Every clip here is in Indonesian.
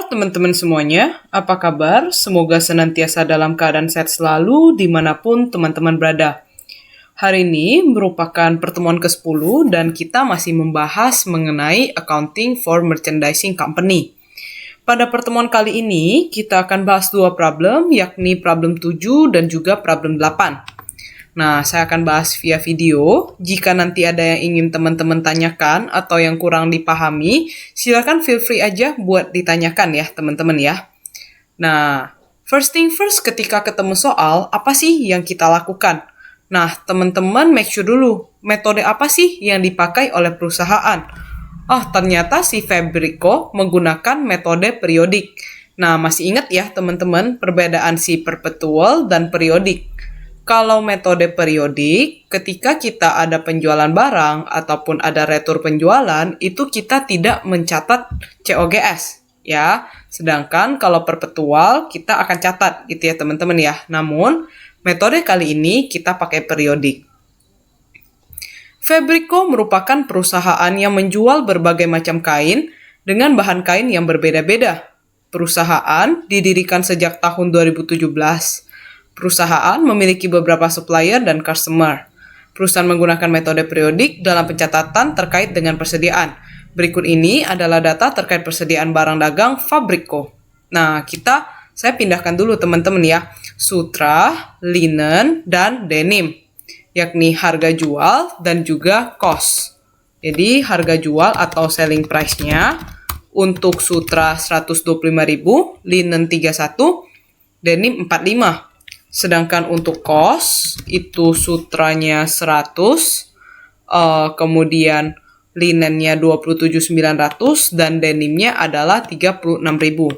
teman-teman semuanya, apa kabar? Semoga senantiasa dalam keadaan sehat selalu dimanapun teman-teman berada. Hari ini merupakan pertemuan ke-10 dan kita masih membahas mengenai accounting for merchandising company. Pada pertemuan kali ini, kita akan bahas dua problem, yakni problem 7 dan juga problem 8. Nah, saya akan bahas via video. Jika nanti ada yang ingin teman-teman tanyakan atau yang kurang dipahami, silakan feel free aja buat ditanyakan ya, teman-teman ya. Nah, first thing first, ketika ketemu soal, apa sih yang kita lakukan? Nah, teman-teman make sure dulu, metode apa sih yang dipakai oleh perusahaan? Oh, ternyata si Fabrico menggunakan metode periodik. Nah, masih ingat ya teman-teman perbedaan si perpetual dan periodik. Kalau metode periodik, ketika kita ada penjualan barang ataupun ada retur penjualan, itu kita tidak mencatat COGS, ya. Sedangkan kalau perpetual, kita akan catat gitu ya teman-teman ya. Namun, metode kali ini kita pakai periodik. Fabrico merupakan perusahaan yang menjual berbagai macam kain dengan bahan kain yang berbeda-beda. Perusahaan didirikan sejak tahun 2017. Perusahaan memiliki beberapa supplier dan customer. Perusahaan menggunakan metode periodik dalam pencatatan terkait dengan persediaan. Berikut ini adalah data terkait persediaan barang dagang Fabrico. Nah, saya pindahkan dulu teman-teman ya. Sutra, linen, dan denim. Yakni harga jual dan juga cost. Jadi, harga jual atau selling price-nya untuk sutra 125.000, linen 31, denim 45. Sedangkan untuk cost, itu sutranya 100, kemudian linennya 27.900, dan denimnya adalah 36.000.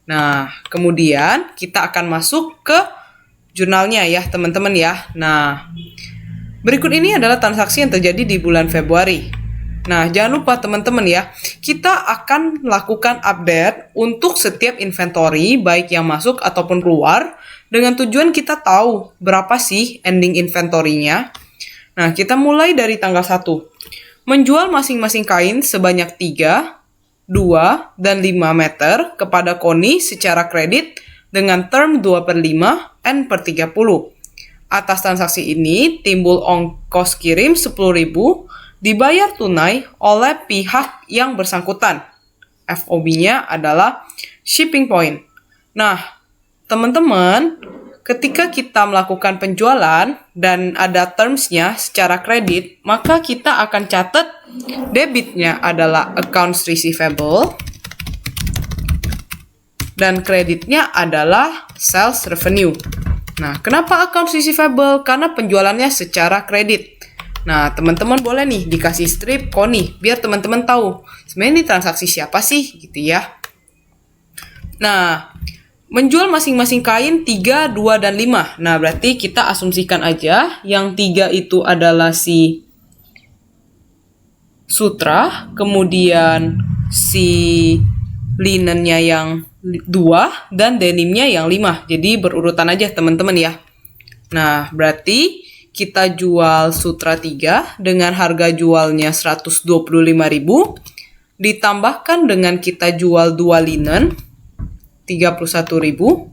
Nah, kemudian kita akan masuk ke jurnalnya ya teman-teman ya. Nah, berikut ini adalah transaksi yang terjadi di bulan Februari. Nah, jangan lupa teman-teman ya, kita akan lakukan update untuk setiap inventory, baik yang masuk ataupun keluar, dengan tujuan kita tahu berapa sih ending inventory-nya. Nah, kita mulai dari tanggal 1. Menjual masing-masing kain sebanyak 3, 2, dan 5 meter kepada Koni secara kredit dengan term 2/5 N per 30. Atas transaksi ini, timbul ongkos kirim 10.000 dibayar tunai oleh pihak yang bersangkutan. FOB-nya adalah shipping point. Nah, teman-teman, ketika kita melakukan penjualan dan ada terms-nya secara kredit, maka kita akan catat debitnya adalah accounts receivable dan kreditnya adalah sales revenue. Nah, kenapa accounts receivable? Karena penjualannya secara kredit. Nah, teman-teman boleh nih dikasih strip Koni biar teman-teman tahu sebenarnya ini transaksi siapa sih gitu ya. Nah, menjual masing-masing kain 3, 2, dan 5. Nah, berarti kita asumsikan aja yang 3 itu adalah si sutra, kemudian si linennya yang 2, dan denimnya yang 5. Jadi berurutan aja teman-teman ya. Nah, berarti kita jual sutra 3 dengan harga jualnya 125.000, ditambahkan dengan kita jual 2 linen 31.000,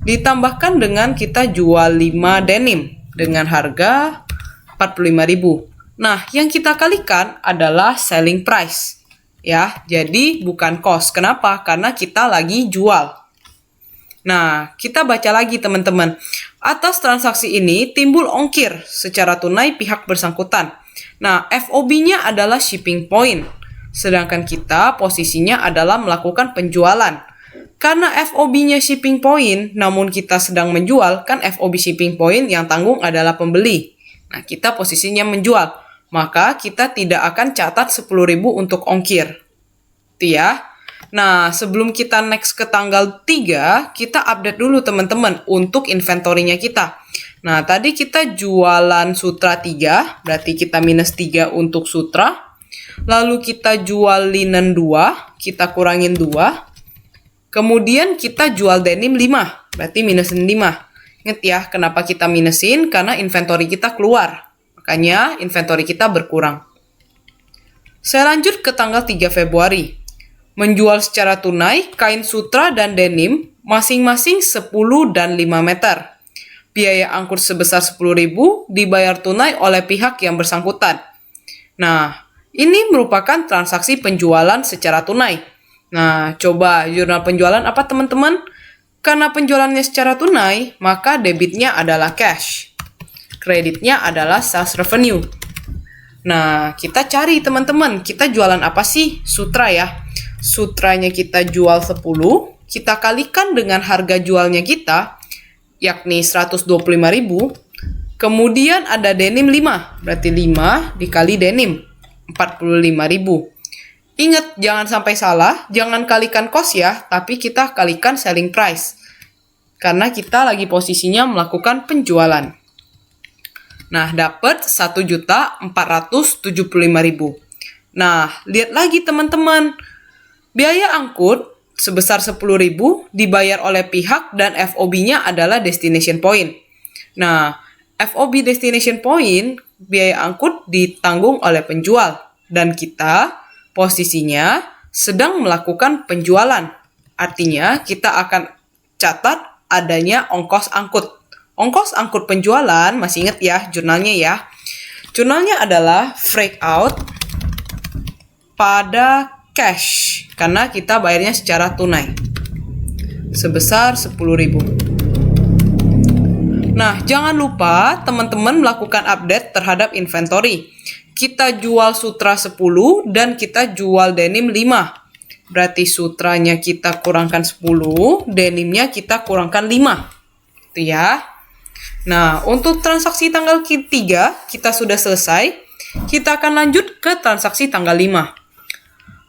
ditambahkan dengan kita jual 5 denim dengan harga 45.000. Nah, yang kita kalikan adalah selling price. Ya, jadi bukan cost. Kenapa? Karena kita lagi jual. Nah, kita baca lagi teman-teman. Atas transaksi ini timbul ongkir secara tunai pihak bersangkutan. Nah, FOB-nya adalah shipping point. Sedangkan kita posisinya adalah melakukan penjualan. Karena FOB-nya shipping point, namun kita sedang menjual, kan FOB shipping point yang tanggung adalah pembeli. Nah, kita posisinya menjual. Maka kita tidak akan catat 10.000 untuk ongkir. Itu ya. Nah, sebelum kita next ke tanggal 3, kita update dulu teman-teman untuk inventory-nya kita. Nah, tadi kita jualan sutra 3, berarti kita minus 3 untuk sutra. Lalu kita jual linen 2, kita kurangin 2. Kemudian kita jual denim 5, berarti minusin 5. Ingat ya, kenapa kita minusin? Karena inventory kita keluar. Makanya inventory kita berkurang. Saya lanjut ke tanggal 3 Februari. menjual secara tunai kain sutra dan denim masing-masing 10 dan 5 meter. Biaya angkut sebesar 10.000 dibayar tunai oleh pihak yang bersangkutan. Nah, ini merupakan transaksi penjualan secara tunai. Nah, coba jurnal penjualan apa teman-teman? Karena penjualannya secara tunai, maka debitnya adalah cash. Kreditnya adalah sales revenue. Nah, kita cari teman-teman, kita jualan apa sih? Sutra ya. Sutranya kita jual 10, kita kalikan dengan harga jualnya kita, yakni 125.000. Kemudian ada denim 5, berarti 5 dikali denim, 45.000. Ingat, jangan sampai salah, jangan kalikan cost ya, tapi kita kalikan selling price. Karena kita lagi posisinya melakukan penjualan. Nah, dapat 1.475.000. Nah, lihat lagi teman-teman. Biaya angkut sebesar 10.000 dibayar oleh pihak dan FOB-nya adalah destination point. Nah, FOB destination point, biaya angkut ditanggung oleh penjual. Dan kita posisinya sedang melakukan penjualan. Artinya, kita akan catat adanya ongkos angkut. Ongkos angkut penjualan, masih ingat ya jurnalnya ya. Jurnalnya adalah freak out pada cash, karena kita bayarnya secara tunai. Sebesar 10.000. Nah, jangan lupa teman-teman melakukan update terhadap inventory. Kita jual sutra 10 dan kita jual denim 5. Berarti sutranya kita kurangkan 10, denimnya kita kurangkan 5. Itu ya. Nah, untuk transaksi tanggal 3 kita sudah selesai. Kita akan lanjut ke transaksi tanggal 5.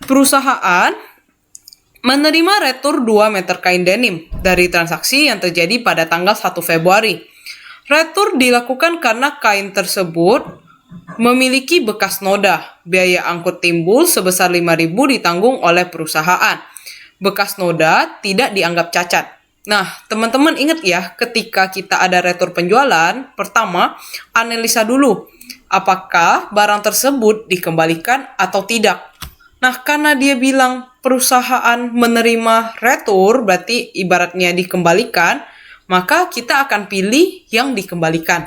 Perusahaan menerima retur 2 meter kain denim dari transaksi yang terjadi pada tanggal 1 Februari. Retur dilakukan karena kain tersebut memiliki bekas noda. Biaya angkut timbul sebesar 5.000 ditanggung oleh perusahaan. Bekas noda tidak dianggap cacat. Nah, teman-teman ingat ya, ketika kita ada retur penjualan, pertama, analisa dulu apakah barang tersebut dikembalikan atau tidak. Nah, karena dia bilang perusahaan menerima retur, berarti ibaratnya dikembalikan, maka kita akan pilih yang dikembalikan.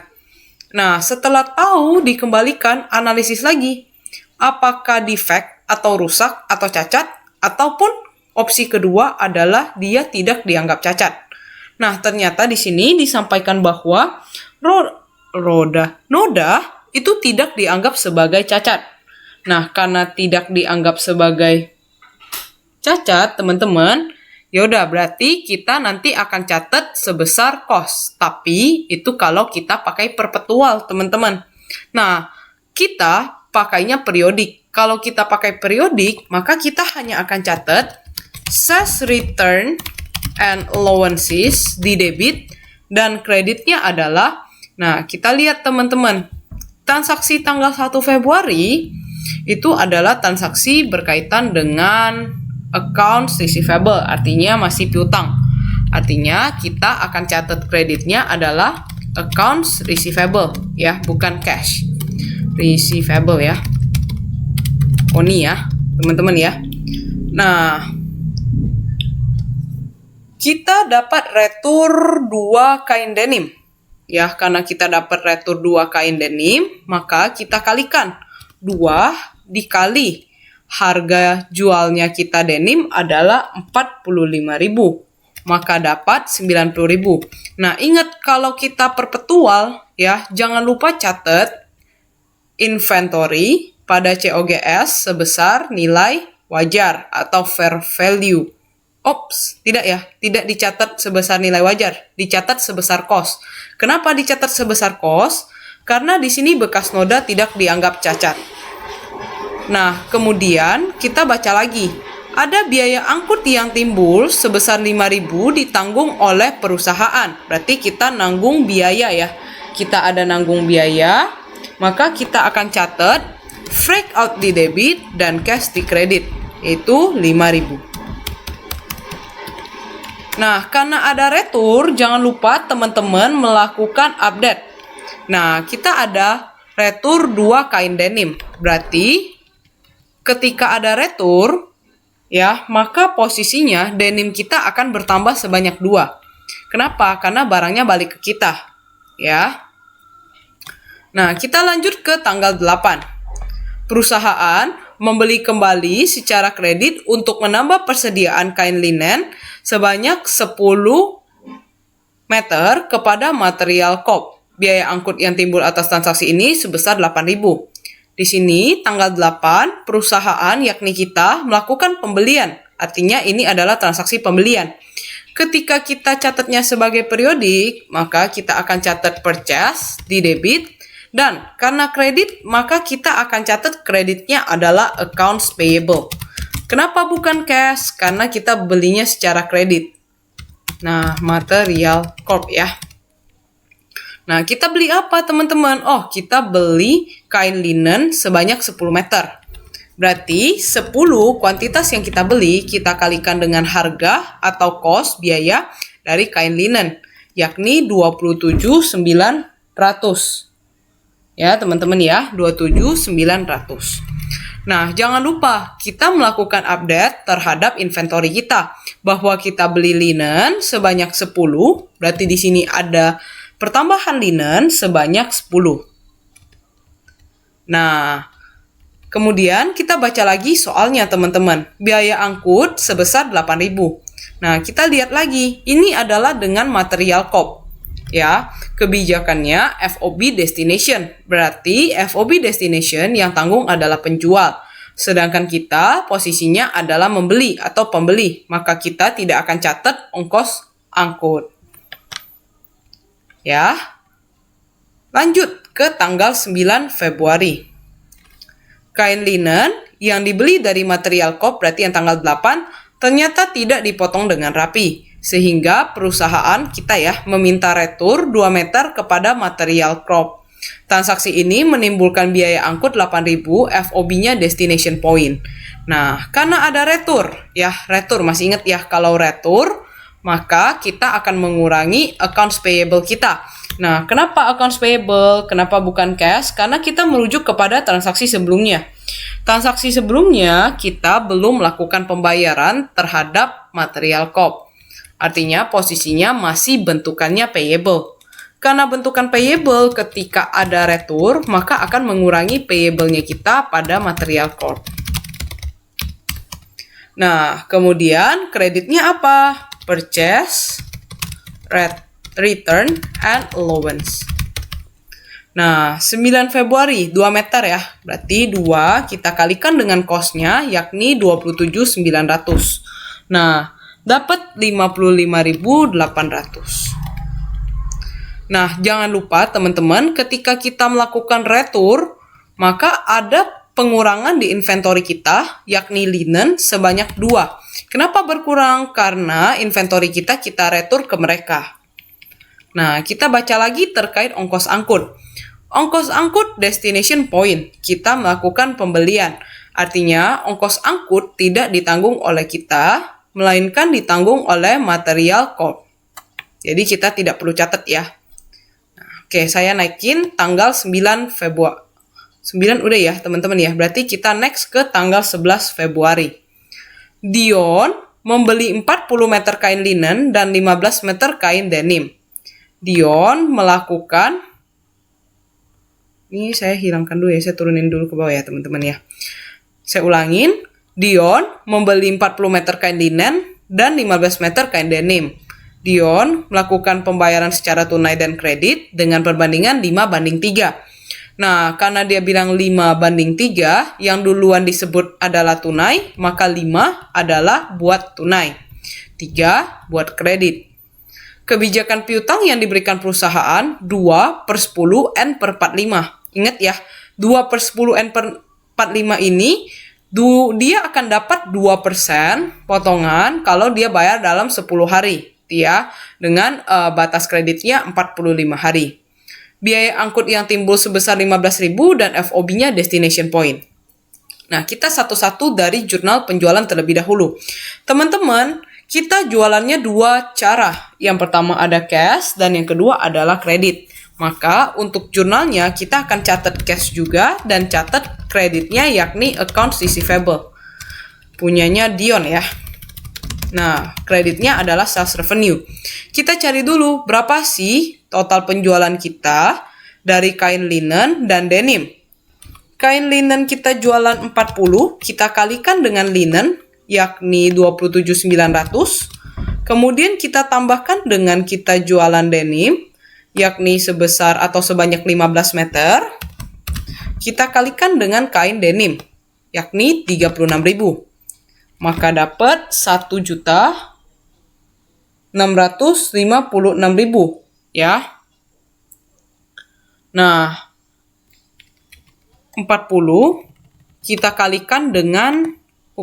Nah, setelah tahu dikembalikan, analisis lagi. Apakah defect atau rusak atau cacat, ataupun opsi kedua adalah dia tidak dianggap cacat. Nah, ternyata di sini disampaikan bahwa noda itu tidak dianggap sebagai cacat. Nah, karena tidak dianggap sebagai cacat, teman-teman, yaudah berarti kita nanti akan catat sebesar cost. Tapi itu kalau kita pakai perpetual, teman-teman. Nah, kita pakainya periodik. Kalau kita pakai periodik, maka kita hanya akan catat sales return and allowances di debit dan kreditnya adalah, nah kita lihat teman-teman, transaksi tanggal 1 Februari itu adalah transaksi berkaitan dengan accounts receivable, artinya masih piutang. Artinya kita akan catat kreditnya adalah accounts receivable ya, bukan cash. Receivable ya. Oni ya, teman-teman ya. Nah, kita dapat retur 2 kain denim. Ya, karena kita dapat retur 2 kain denim, maka kita kalikan 2 dikali harga jualnya kita denim adalah 45.000. Maka dapat 90.000. Nah, ingat kalau kita perpetual ya, jangan lupa catat inventory pada COGS sebesar nilai wajar atau fair value. Ops, tidak ya, tidak dicatat sebesar nilai wajar, dicatat sebesar cost. Kenapa dicatat sebesar cost? Karena di sini bekas noda tidak dianggap cacat. Nah, kemudian kita baca lagi. Ada biaya angkut yang timbul sebesar 5.000 ditanggung oleh perusahaan. Berarti kita nanggung biaya ya. Kita ada nanggung biaya, maka kita akan catat freak out di debit dan cash di kredit, yaitu 5.000. Nah, karena ada retur, jangan lupa teman-teman melakukan update. Nah, kita ada retur 2 kain denim. Berarti, ketika ada retur, ya, maka posisinya denim kita akan bertambah sebanyak 2. Kenapa? Karena barangnya balik ke kita, ya. Nah, kita lanjut ke tanggal 8. Perusahaan membeli kembali secara kredit untuk menambah persediaan kain linen sebanyak 10 meter kepada Material Corp. Biaya angkut yang timbul atas transaksi ini sebesar 8.000. Di sini tanggal 8 perusahaan yakni kita melakukan pembelian. Artinya ini adalah transaksi pembelian. Ketika kita catatnya sebagai periodik, maka kita akan catat purchase di debit. Dan karena kredit, maka kita akan catat kreditnya adalah accounts payable. Kenapa bukan cash? Karena kita belinya secara kredit. Nah, Material Corp ya. Nah, kita beli apa teman-teman? Oh, kita beli kain linen sebanyak 10 meter. Berarti 10 kuantitas yang kita beli, kita kalikan dengan harga atau cost biaya dari kain linen, yakni 27.900. Ya, teman-teman ya, 27.900. Nah, jangan lupa kita melakukan update terhadap inventory kita, bahwa kita beli linen sebanyak 10, berarti di sini ada pertambahan linen sebanyak 10. Nah, kemudian kita baca lagi soalnya teman-teman. Biaya angkut sebesar 8.000. Nah, kita lihat lagi. Ini adalah dengan Material Corp. Ya, kebijakannya FOB destination. Berarti FOB destination yang tanggung adalah penjual. Sedangkan kita posisinya adalah membeli atau pembeli. Maka kita tidak akan catat ongkos angkut. Ya. Lanjut ke tanggal 9 Februari. Kain linen yang dibeli dari Material Corp berarti yang tanggal 8 ternyata tidak dipotong dengan rapi. Sehingga perusahaan kita ya meminta retur 2 meter kepada Material Corp. Transaksi ini menimbulkan biaya angkut 8.000, FOB-nya destination point. Nah, karena ada retur, ya retur masih ingat ya kalau retur maka kita akan mengurangi accounts payable kita. Nah, kenapa accounts payable? Kenapa bukan cash? Karena kita merujuk kepada transaksi sebelumnya. Transaksi sebelumnya kita belum melakukan pembayaran terhadap Material Corp. Artinya posisinya masih bentukannya payable. Karena bentukan payable ketika ada retur, maka akan mengurangi payable-nya kita pada Material Corp. Nah, kemudian kreditnya apa? Purchase, return, and allowance. Nah, 9 Februari, 2 meter ya. Berarti 2 kita kalikan dengan cost-nya, yakni 27.900. Nah, dapat 55.800. Nah, jangan lupa teman-teman, ketika kita melakukan retur, maka ada pengurangan di inventory kita, yakni linen sebanyak 2. Kenapa berkurang? Karena inventory kita retur ke mereka. Nah, kita baca lagi terkait ongkos angkut. Ongkos angkut destination point. Kita melakukan pembelian. Artinya, ongkos angkut tidak ditanggung oleh kita, melainkan ditanggung oleh Material Corp. Jadi, kita tidak perlu catat ya. Nah, oke, saya naikin tanggal 9 Februari. 9 udah ya, teman-teman ya. Berarti kita next ke tanggal 11 Februari. Dion membeli 40 meter kain linen dan 15 meter kain denim. Dion melakukan, ini saya hilangkan dulu ya, saya turunin dulu ke bawah ya teman-teman ya. Saya ulangin, Dion membeli 40 meter kain linen dan 15 meter kain denim. Dion melakukan pembayaran secara tunai dan kredit dengan perbandingan 5:3. Nah, karena dia bilang 5:3, yang duluan disebut adalah tunai, maka 5 adalah buat tunai. 3 buat kredit. Kebijakan piutang yang diberikan perusahaan 2/10 N/45. Ingat ya, 2/10 N/45 ini, dia akan dapat 2% potongan kalau dia bayar dalam 10 hari. Ya, dengan batas kreditnya 45 hari. Biaya angkut yang timbul sebesar 15.000 dan FOB-nya destination point. Nah, kita satu-satu dari jurnal penjualan terlebih dahulu. Teman-teman, kita jualannya 2 cara. Yang pertama ada cash dan yang kedua adalah kredit. Maka untuk jurnalnya kita akan catat cash juga dan catat kreditnya yakni accounts receivable. punyanya Dion ya. Nah, kreditnya adalah sales revenue. Kita cari dulu berapa sih total penjualan kita dari kain linen dan denim. Kain linen kita jualan 40, kita kalikan dengan linen, yakni 27.900. Kemudian kita tambahkan dengan kita jualan denim, yakni sebesar atau sebanyak 15 meter. Kita kalikan dengan kain denim, yakni 36.000. Maka dapat 1.656.000 ya. Nah, 40 kita kalikan dengan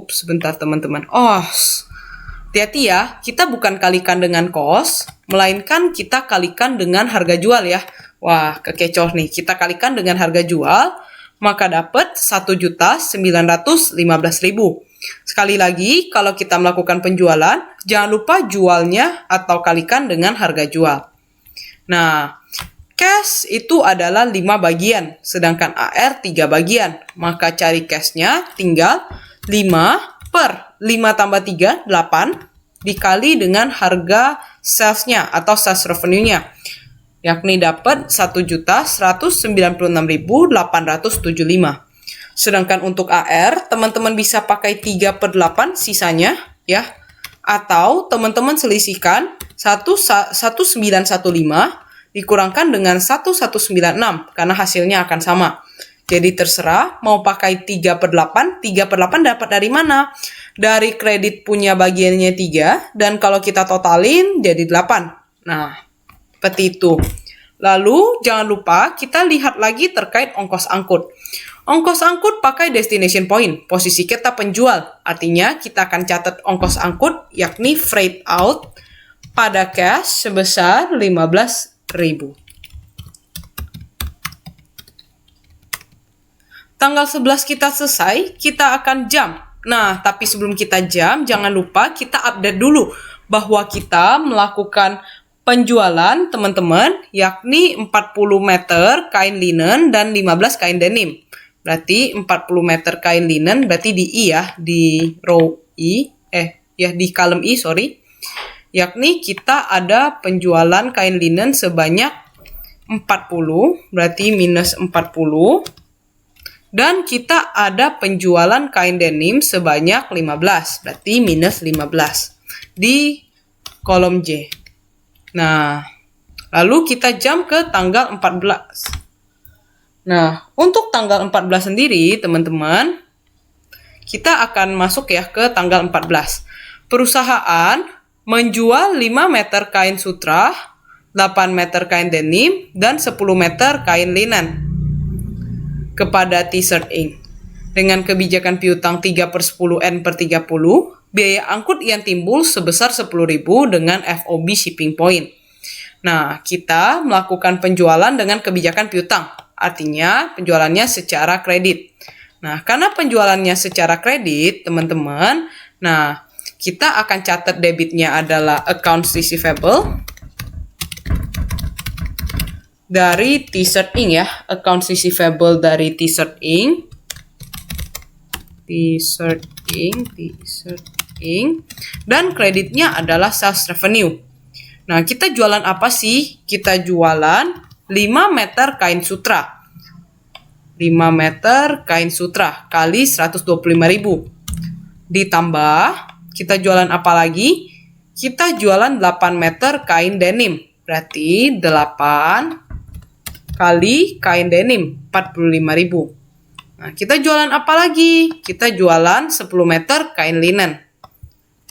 sebentar teman-teman. Hati-hati ya, kita bukan kalikan dengan cost, melainkan kita kalikan dengan harga jual ya. Wah, kekecoh nih. Kita kalikan dengan harga jual, maka dapat 1.915.000. Sekali lagi, kalau kita melakukan penjualan, jangan lupa jualnya atau kalikan dengan harga jual. Nah, cash itu adalah 5 bagian, sedangkan AR 3 bagian. Maka cari cashnya tinggal 5 per 5 tambah 3, 8, dikali dengan harga salesnya atau sales revenue-nya. Yakni dapat 1.196.875. Sedangkan untuk AR, teman-teman bisa pakai 3 per 8 sisanya, ya. Atau teman-teman selisihkan 1.915 dikurangkan dengan 1.196, karena hasilnya akan sama. Jadi terserah mau pakai 3 per 8, 3 per 8 dapat dari mana? Dari kredit punya bagiannya 3, dan kalau kita totalin jadi 8. Nah, seperti itu. Lalu, jangan lupa kita lihat lagi terkait ongkos angkut. Ongkos angkut pakai destination point, posisi kita penjual. Artinya kita akan catat ongkos angkut yakni freight out pada cash sebesar 15.000. Tanggal 11 kita selesai, kita akan jam. Nah, tapi sebelum kita jam, jangan lupa kita update dulu bahwa kita melakukan penjualan teman-teman yakni 40 meter kain linen dan 15 kain denim. Berarti 40 meter kain linen, berarti di I ya, di row I, di column I, sorry. Yakni kita ada penjualan kain linen sebanyak 40, berarti minus 40. Dan kita ada penjualan kain denim sebanyak 15, berarti minus 15. Di kolom J. Nah, lalu kita jump ke tanggal 14. Nah, untuk tanggal 14 sendiri, teman-teman, kita akan masuk ya ke tanggal 14. Perusahaan menjual 5 meter kain sutra, 8 meter kain denim, dan 10 meter kain linen kepada T-Shirt Inc. Dengan kebijakan piutang 3 per 10 N per 30, biaya angkut yang timbul sebesar 10.000 dengan FOB shipping point. Nah, kita melakukan penjualan dengan kebijakan piutang. Artinya penjualannya secara kredit. Nah, karena penjualannya secara kredit, teman-teman, nah, kita akan catat debitnya adalah accounts receivable dari T-Shirt Inc. ya. Accounts receivable dari T-Shirt Inc. Dan kreditnya adalah sales revenue. Nah, kita jualan apa sih? Kita jualan 5 meter kain sutra. 5 meter kain sutra kali 125.000. Ditambah, kita jualan apa lagi? Kita jualan 8 meter kain denim. Berarti 8 kali kain denim, 45.000. Nah, kita jualan apa lagi? Kita jualan 10 meter kain linen.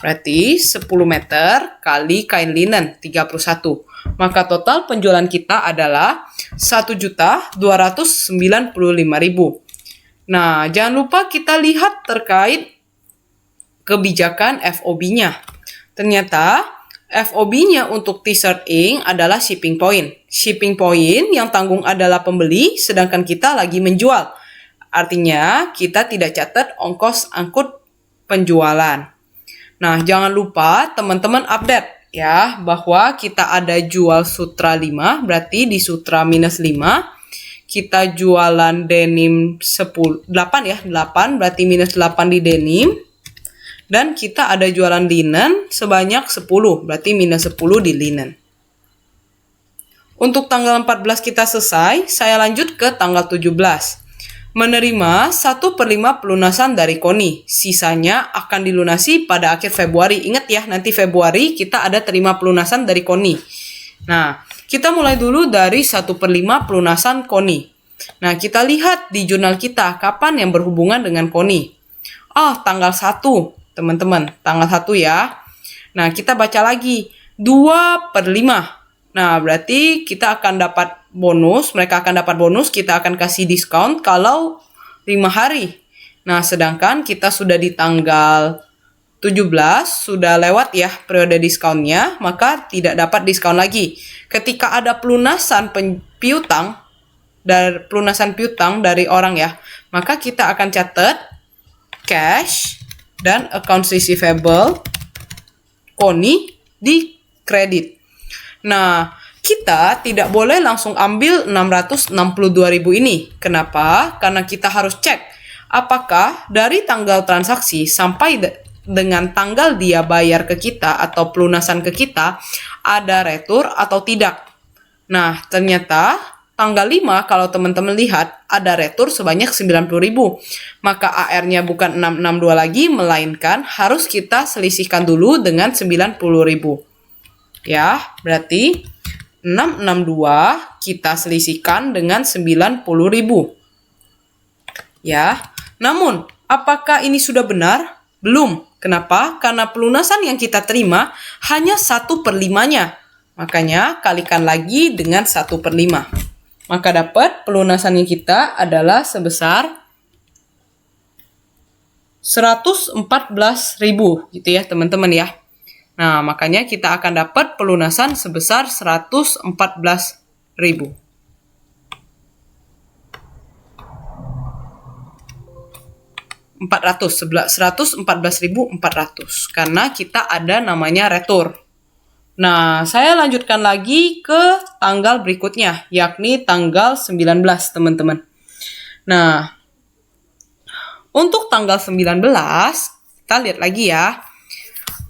Berarti 10 meter kali kain linen, 31. Maka total penjualan kita adalah 1.295.000. Nah, jangan lupa kita lihat terkait kebijakan FOB-nya. Ternyata FOB-nya untuk T-Shirt Inc. adalah shipping point. Shipping point yang tanggung adalah pembeli, sedangkan kita lagi menjual. Artinya, kita tidak catat ongkos angkut penjualan. Nah, jangan lupa teman-teman update ya, bahwa kita ada jual sutra 5, berarti di sutra minus 5. Kita jualan denim 8 ya, 8 berarti minus 8 di denim. Dan kita ada jualan linen sebanyak 10, berarti minus 10 di linen. Untuk tanggal 14 kita selesai, saya lanjut ke tanggal 17. Menerima 1/5 pelunasan dari KONI. Sisanya akan dilunasi pada akhir Februari. Ingat ya, nanti Februari kita ada terima pelunasan dari KONI. Nah, kita mulai dulu dari 1/5 pelunasan KONI. Nah, kita lihat di jurnal kita kapan yang berhubungan dengan KONI. Tanggal 1, teman-teman. Tanggal 1 ya. Nah, kita baca lagi. 2/5. Nah, berarti kita akan dapat bonus. Mereka akan dapat bonus. Kita akan kasih diskon kalau 5 hari. Nah, sedangkan kita sudah di tanggal 17, sudah lewat ya periode diskonnya, maka tidak dapat diskon lagi. Ketika ada pelunasan piutang dari orang ya, maka kita akan catat cash dan accounts receivable KONI di kredit. Nah, kita tidak boleh langsung ambil 662.000 ini. Kenapa? Karena kita harus cek apakah dari tanggal transaksi sampai dengan tanggal dia bayar ke kita atau pelunasan ke kita ada retur atau tidak. Nah, ternyata tanggal 5 kalau teman-teman lihat ada retur sebanyak 90.000. Maka AR-nya bukan 662 lagi, melainkan harus kita selisihkan dulu dengan 90.000. Ya, berarti 662 kita selisihkan dengan 90.000. Ya, namun apakah ini sudah benar? Belum. Kenapa? Karena pelunasan yang kita terima hanya 1/5-nya. Makanya kalikan lagi dengan 1/5. Maka dapat pelunasannya kita adalah sebesar 114.000 gitu ya teman-teman ya. Nah, makanya kita akan dapat pelunasan sebesar 114.000. $114.400 karena kita ada namanya retur. Nah, saya lanjutkan lagi ke tanggal berikutnya, yakni tanggal 19, teman-teman. Nah, untuk tanggal 19, kita lihat lagi ya.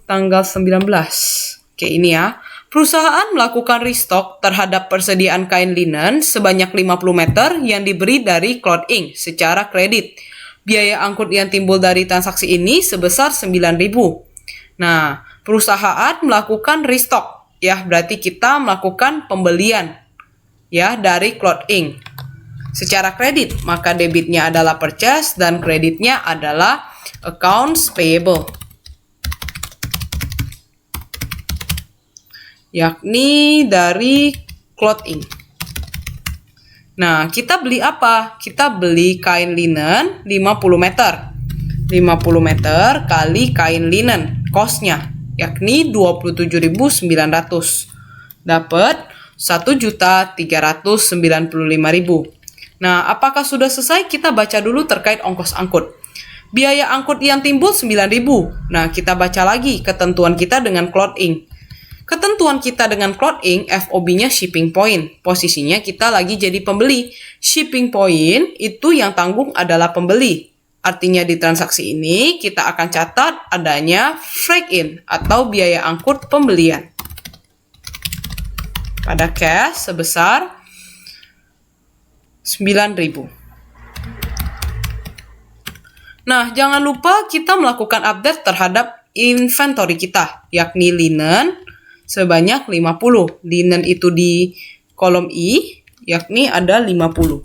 Tanggal 19. Oke, ini ya. Perusahaan melakukan restock terhadap persediaan kain linen sebanyak 50 meter yang diberi dari Cloth Inc. secara kredit. Biaya angkut yang timbul dari transaksi ini sebesar 9.000. Nah, perusahaan melakukan restock, ya berarti kita melakukan pembelian ya dari Cloth Inc. secara kredit, maka debitnya adalah purchase dan kreditnya adalah accounts payable. Yakni dari Cloth Inc. Nah, kita beli apa? Kita beli kain linen 50 meter. 50 meter kali kain linen, cost-nya yakni 27.900. Dapat 1.395.000. Nah, apakah sudah selesai? Kita baca dulu terkait ongkos angkut. Biaya angkut yang timbul 9.000. Nah, kita baca lagi ketentuan kita dengan Cloth Inc. Ketentuan kita dengan Cloth Inc, FOB-nya shipping point. Posisinya kita lagi jadi pembeli. Shipping point itu yang tanggung adalah pembeli. Artinya di transaksi ini kita akan catat adanya freight in atau biaya angkut pembelian. Pada cash sebesar 9.000. Nah, jangan lupa kita melakukan update terhadap inventory kita, yakni linen sebanyak 50. Linen itu di kolom I, yakni ada 50.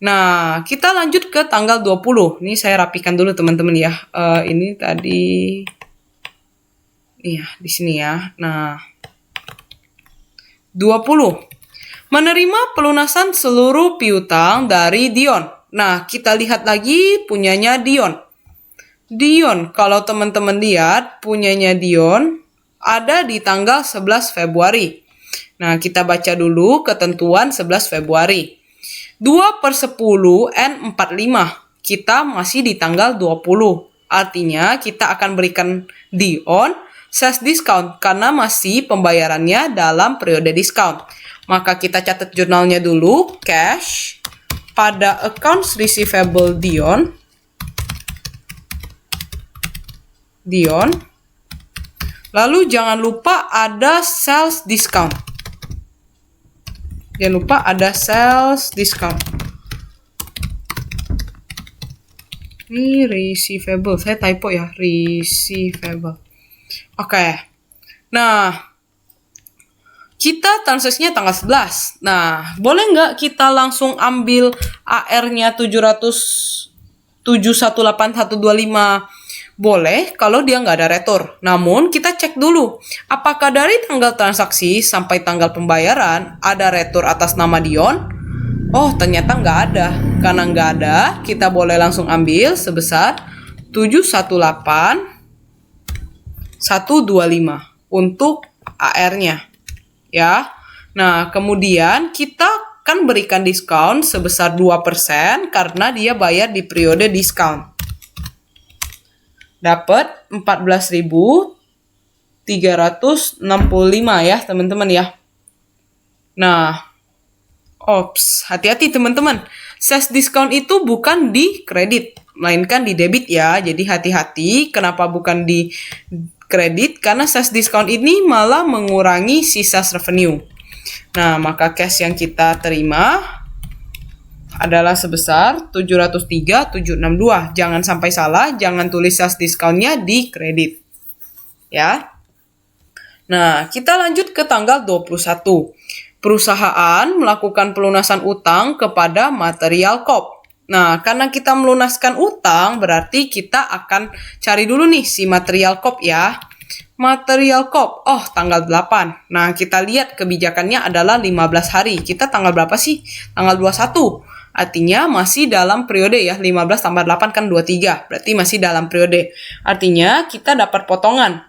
Nah, kita lanjut ke tanggal 20. Ini saya rapikan dulu teman-teman ya. Ini tadi, iya di sini ya. Nah, 20. Menerima pelunasan seluruh piutang dari Dion. Nah, kita lihat lagi punyanya Dion. Dion, kalau teman-teman lihat, punyanya Dion ada di tanggal 11 Februari. Nah, kita baca dulu ketentuan 11 Februari. 2/10 N45. Kita masih di tanggal 20. Artinya, kita akan berikan Dion sales discount karena masih pembayarannya dalam periode discount. Maka kita catat jurnalnya dulu, cash pada accounts receivable Dion Dion. Lalu jangan lupa ada sales discount. Jangan lupa ada sales discount. Ini receivable. Saya typo ya, receivable. Oke. Nah, kita transaksinya tanggal 11. Nah, boleh nggak kita langsung ambil AR-nya 718.125? Boleh kalau dia nggak ada retur. Namun kita cek dulu, apakah dari tanggal transaksi sampai tanggal pembayaran ada retur atas nama Dion? Oh, ternyata nggak ada. Karena nggak ada, kita boleh langsung ambil sebesar 718.125 untuk AR-nya. Ya. Nah, kemudian kita kan berikan diskon sebesar 2% karena dia bayar di periode diskon. Dapat 14.365 ya, teman-teman ya. Nah, hati-hati teman-teman. Sales diskon itu bukan di kredit, melainkan di debit ya. Jadi hati-hati, kenapa bukan di kredit? Karena sales diskon ini malah mengurangi sisa revenue. Nah, maka cash yang kita terima adalah sebesar 703.762. Jangan sampai salah, jangan tulis sales discount-nya di kredit. Ya. Nah, kita lanjut ke tanggal 21. Perusahaan melakukan pelunasan utang kepada Material Corp. Nah, karena kita melunaskan utang, berarti kita akan cari dulu nih si Material Corp ya. Material Corp, tanggal 8. Nah, kita lihat kebijakannya adalah 15 hari. Kita tanggal berapa sih? Tanggal 21. Artinya masih dalam periode ya, 15 tambah 8 kan 23, berarti masih dalam periode. Artinya kita dapat potongan.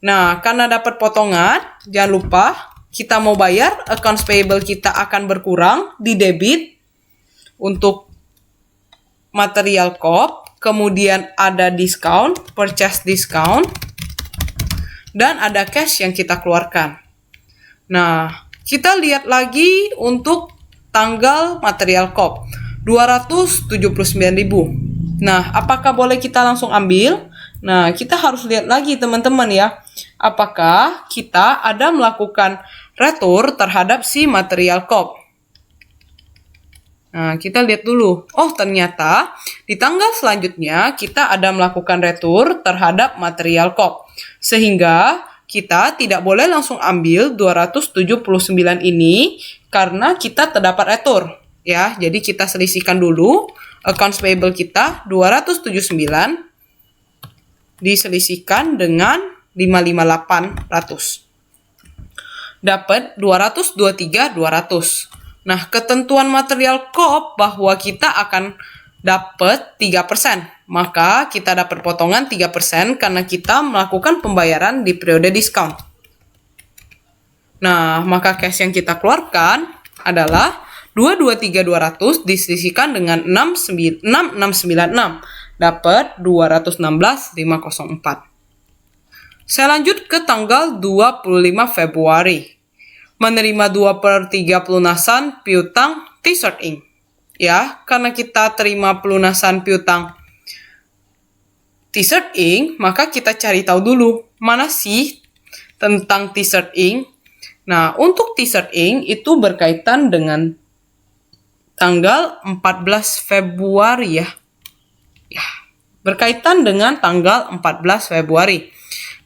Nah, karena dapat potongan, jangan lupa kita mau bayar, accounts payable kita akan berkurang di debit untuk Material Corp, kemudian ada discount, purchase discount, dan ada cash yang kita keluarkan. Nah, kita lihat lagi untuk tanggal Material Corp 279.000. Nah, apakah boleh kita langsung ambil? Nah, kita harus lihat lagi teman-teman ya. Apakah kita ada melakukan retur terhadap si Material Corp? Nah, kita lihat dulu. Ternyata di tanggal selanjutnya kita ada melakukan retur terhadap Material Corp. Sehingga kita tidak boleh langsung ambil 279 ini karena kita terdapat retur. Ya, jadi kita selisihkan dulu accounts payable kita 279 diselisihkan dengan 55800. Dapat 223.200. Nah, ketentuan Material Corp bahwa kita akan dapat 3%. Maka kita dapat potongan 3% karena kita melakukan pembayaran di periode diskon. Nah, maka cash yang kita keluarkan adalah 223.200 diselisihkan dengan 6696. Dapat 216.504. Saya lanjut ke tanggal 25 Februari. Menerima 2/3 pelunasan piutang T-shirt Inc. Ya, karena kita terima pelunasan piutang T-shirt Inc., maka kita cari tahu dulu mana sih tentang T-shirt Inc. Nah, untuk T-shirt Inc. itu berkaitan dengan tanggal 14 Februari ya. Ya, berkaitan dengan tanggal 14 Februari.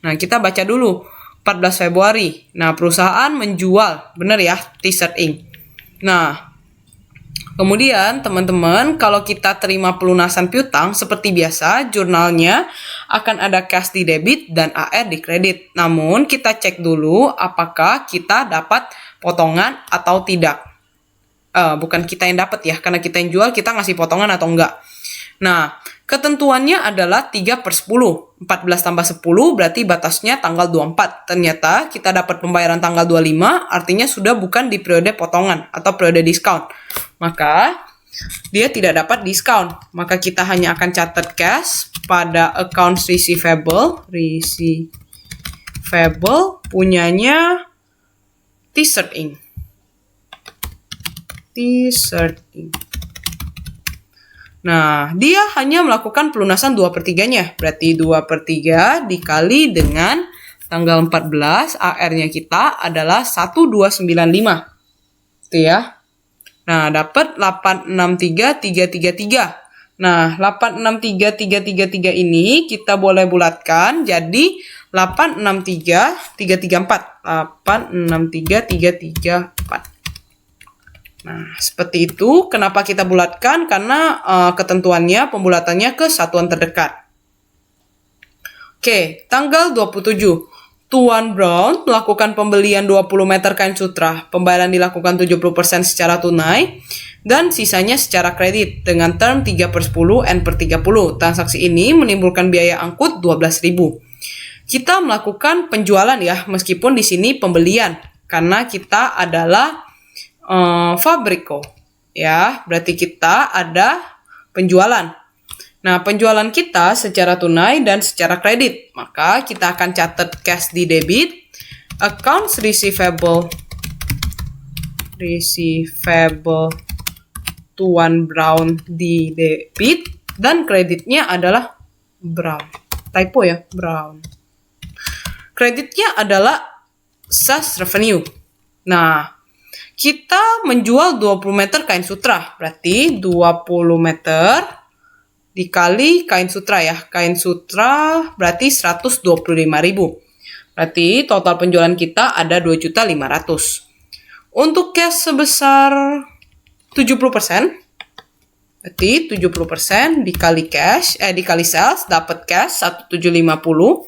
Nah, kita baca dulu 14 Februari. Nah, perusahaan menjual, benar ya, T-shirt Inc. Nah, kemudian teman-teman, kalau kita terima pelunasan piutang seperti biasa, jurnalnya akan ada cash di debit dan AR di kredit. Namun, kita cek dulu apakah kita dapat potongan atau tidak. Bukan kita yang dapat ya, karena kita yang jual, kita ngasih potongan atau enggak. Nah, ketentuannya adalah 3/10. 14 tambah 10 berarti batasnya tanggal 24. Ternyata kita dapat pembayaran tanggal 25, artinya sudah bukan di periode potongan atau periode diskon. Maka dia tidak dapat diskon. Maka kita hanya akan catat cash pada accounts receivable punyanya T-shirt Inc. Nah, dia hanya melakukan pelunasan 2/3-nya. Berarti 2/3 dikali dengan tanggal 14, AR-nya kita adalah 1295. Itu ya. Nah, dapat 863.333. Nah, 863.333 ini kita boleh bulatkan jadi 863.334. 863.334. Nah, seperti itu. Kenapa kita bulatkan? Karena ketentuannya, pembulatannya ke satuan terdekat. Oke, tanggal 27. Tuan Brown melakukan pembelian 20 meter kain sutra. Pembayaran dilakukan 70% secara tunai dan sisanya secara kredit dengan term 3/10 N/30. Transaksi ini menimbulkan biaya angkut 12.000. Kita melakukan penjualan ya, meskipun di sini pembelian karena kita adalah Fabrico. Ya, berarti kita ada penjualan. Nah, penjualan kita secara tunai dan secara kredit. Maka kita akan catat cash di debit, accounts receivable Tuan Brown di debit, dan kreditnya adalah Brown. Typo ya, Brown. Kreditnya adalah sales revenue. Nah, kita menjual 20 meter kain sutra. Berarti 20 meter dikali kain sutra ya. Kain sutra berarti 125.000. Berarti total penjualan kita ada 2.500.000. Untuk cash sebesar 70%. Berarti 70% dikali dikali sales dapat cash 1.750.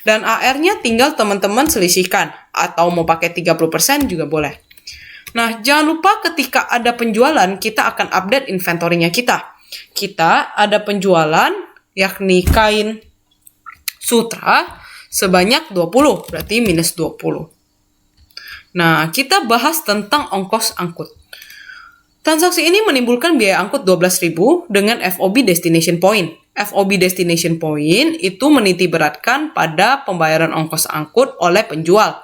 Dan AR-nya tinggal teman-teman selisihkan atau mau pakai 30% juga boleh. Nah, jangan lupa ketika ada penjualan kita akan update inventory-nya kita. Kita ada penjualan yakni kain sutra sebanyak 20, berarti minus 20. Nah, kita bahas tentang ongkos angkut. Transaksi ini menimbulkan biaya angkut 12.000 dengan FOB destination point. FOB destination point itu meniti beratkan pada pembayaran ongkos angkut oleh penjual.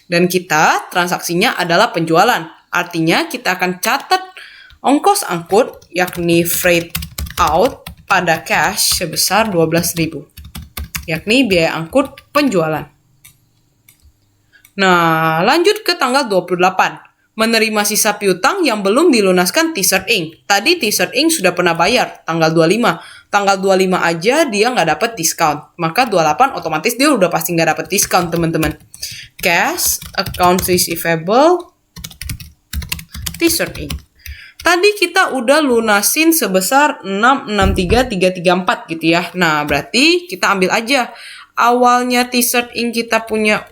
Dan kita transaksinya adalah penjualan. Artinya kita akan catat ongkos angkut yakni freight out pada cash sebesar 12.000. Yakni biaya angkut penjualan. Nah, lanjut ke tanggal 28. Menerima sisa piutang yang belum dilunaskan T-shirt Inc. Tadi T-shirt Inc. sudah pernah bayar tanggal 25. Tanggal 25 aja dia nggak dapat diskon. Maka 28 otomatis dia udah pasti nggak dapat diskon, teman-teman. Cash, account receivable, T-shirt Inc. Tadi kita udah lunasin sebesar 663.334 gitu ya. Nah, berarti kita ambil aja. Awalnya T-shirt Inc. kita punya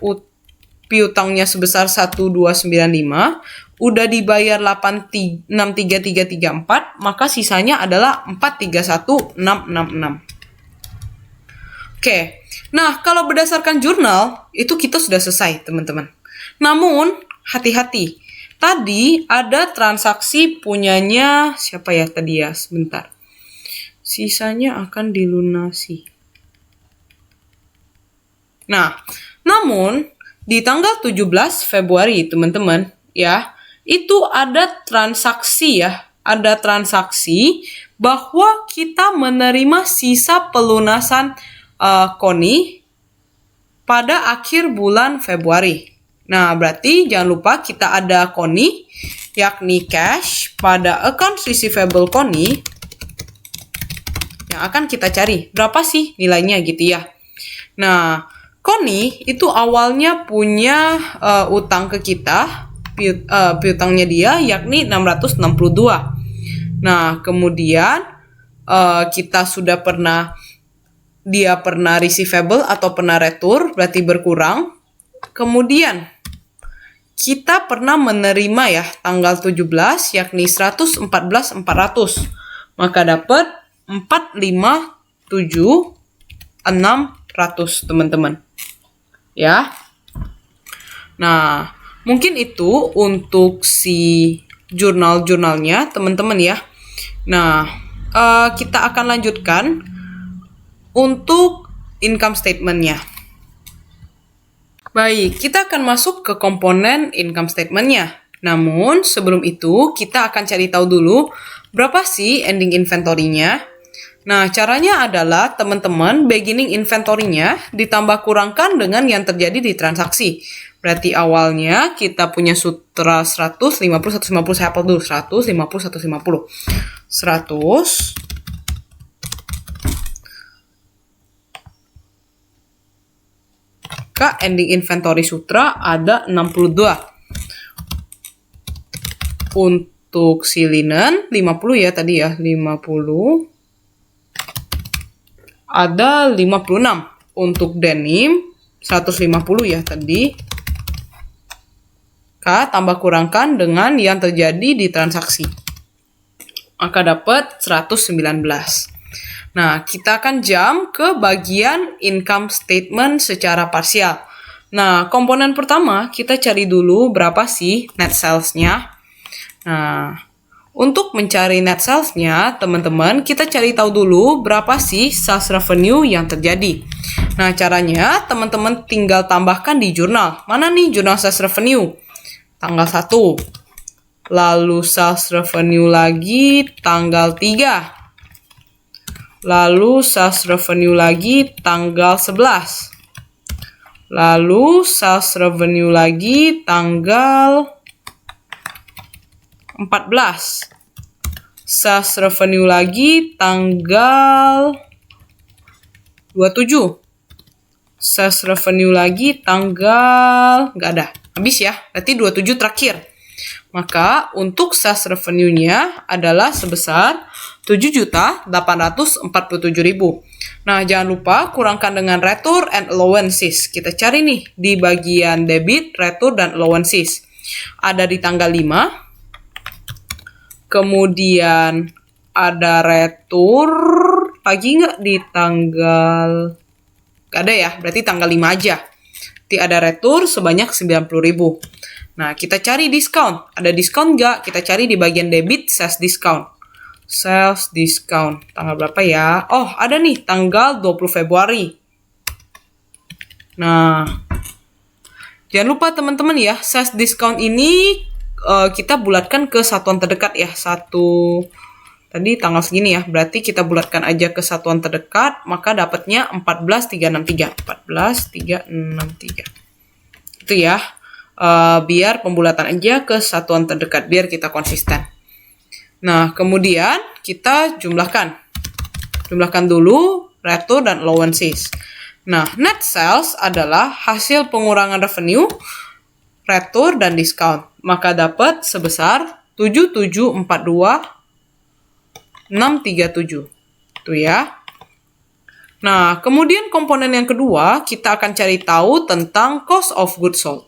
piutangnya sebesar 1.295, udah dibayar 633.334, maka sisanya adalah 431.666. Oke. Nah, kalau berdasarkan jurnal itu kita sudah selesai, teman-teman. Namun, hati-hati. Tadi ada transaksi punyanya siapa ya tadi ya? Sebentar. Sisanya akan dilunasi. Nah, namun di tanggal 17 Februari, teman-teman, ya, itu ada transaksi ya. Ada transaksi bahwa kita menerima sisa pelunasan KONI pada akhir bulan Februari. Nah, berarti jangan lupa kita ada KONI, yakni cash pada account receivable KONI yang akan kita cari. Berapa sih nilainya gitu ya. Nah, KONI itu awalnya punya utang ke kita, piutangnya dia yakni 662. Nah, kemudian kita sudah dia pernah receivable atau pernah retur, berarti berkurang. Kemudian kita pernah menerima ya tanggal 17 yakni 114.400. Maka dapat 457.600, teman-teman. Ya. Nah, mungkin itu untuk si jurnal-jurnalnya, teman-teman ya. Nah, kita akan lanjutkan untuk income statement-nya. Baik, kita akan masuk ke komponen income statement-nya. Namun, sebelum itu kita akan cari tahu dulu berapa sih ending inventory-nya. Nah, caranya adalah teman-teman beginning inventory-nya ditambah kurangkan dengan yang terjadi di transaksi. Berarti awalnya kita punya sutra 150, 150, saya hafal dulu, 150, 150. 100 ending inventory sutra ada 62. Untuk si linen 50 ya tadi ya, 50. Ada 56. Untuk denim 150 ya tadi. Tambah kurangkan dengan yang terjadi di transaksi. Maka dapat 119. Nah, kita akan jump ke bagian income statement secara parsial. Nah, komponen pertama kita cari dulu berapa sih net sales-nya. Nah, untuk mencari net sales-nya, teman-teman, kita cari tahu dulu berapa sih sales revenue yang terjadi. Nah, caranya teman-teman tinggal tambahkan di jurnal. Mana nih jurnal sales revenue? Tanggal 1. Lalu sales revenue lagi tanggal 3. Lalu sales revenue lagi tanggal 11. Lalu sales revenue lagi tanggal 14. Sales revenue lagi tanggal 27. Sales revenue lagi tanggal nggak ada. Habis ya. Berarti 27 terakhir. Maka untuk sales revenue-nya adalah sebesar 7.847.000. Nah, jangan lupa kurangkan dengan return and allowances. Kita cari nih di bagian debit, return, dan allowances. Ada di tanggal 5. Kemudian ada return lagi nggak di tanggal... Nggak ada ya, berarti tanggal 5 aja. Nanti ada return sebanyak 90.000. Nah, kita cari diskon. Ada diskon nggak? Kita cari di bagian debit, sales discount. Sales discount. Tanggal berapa ya? Oh, ada nih, tanggal 20 Februari. Nah, jangan lupa teman-teman ya, sales discount ini kita bulatkan ke satuan terdekat ya. Tadi tanggal segini ya. Berarti kita bulatkan aja ke satuan terdekat, maka dapatnya 14.363. 14.363. Itu ya. Biar pembulatan aja ke satuan terdekat, biar kita konsisten. Nah, kemudian kita jumlahkan. Jumlahkan dulu return dan allowances. Nah, net sales adalah hasil pengurangan revenue, return, dan discount. Maka dapat sebesar 7.742.637. Itu ya. Nah, kemudian komponen yang kedua, kita akan cari tahu tentang cost of goods sold.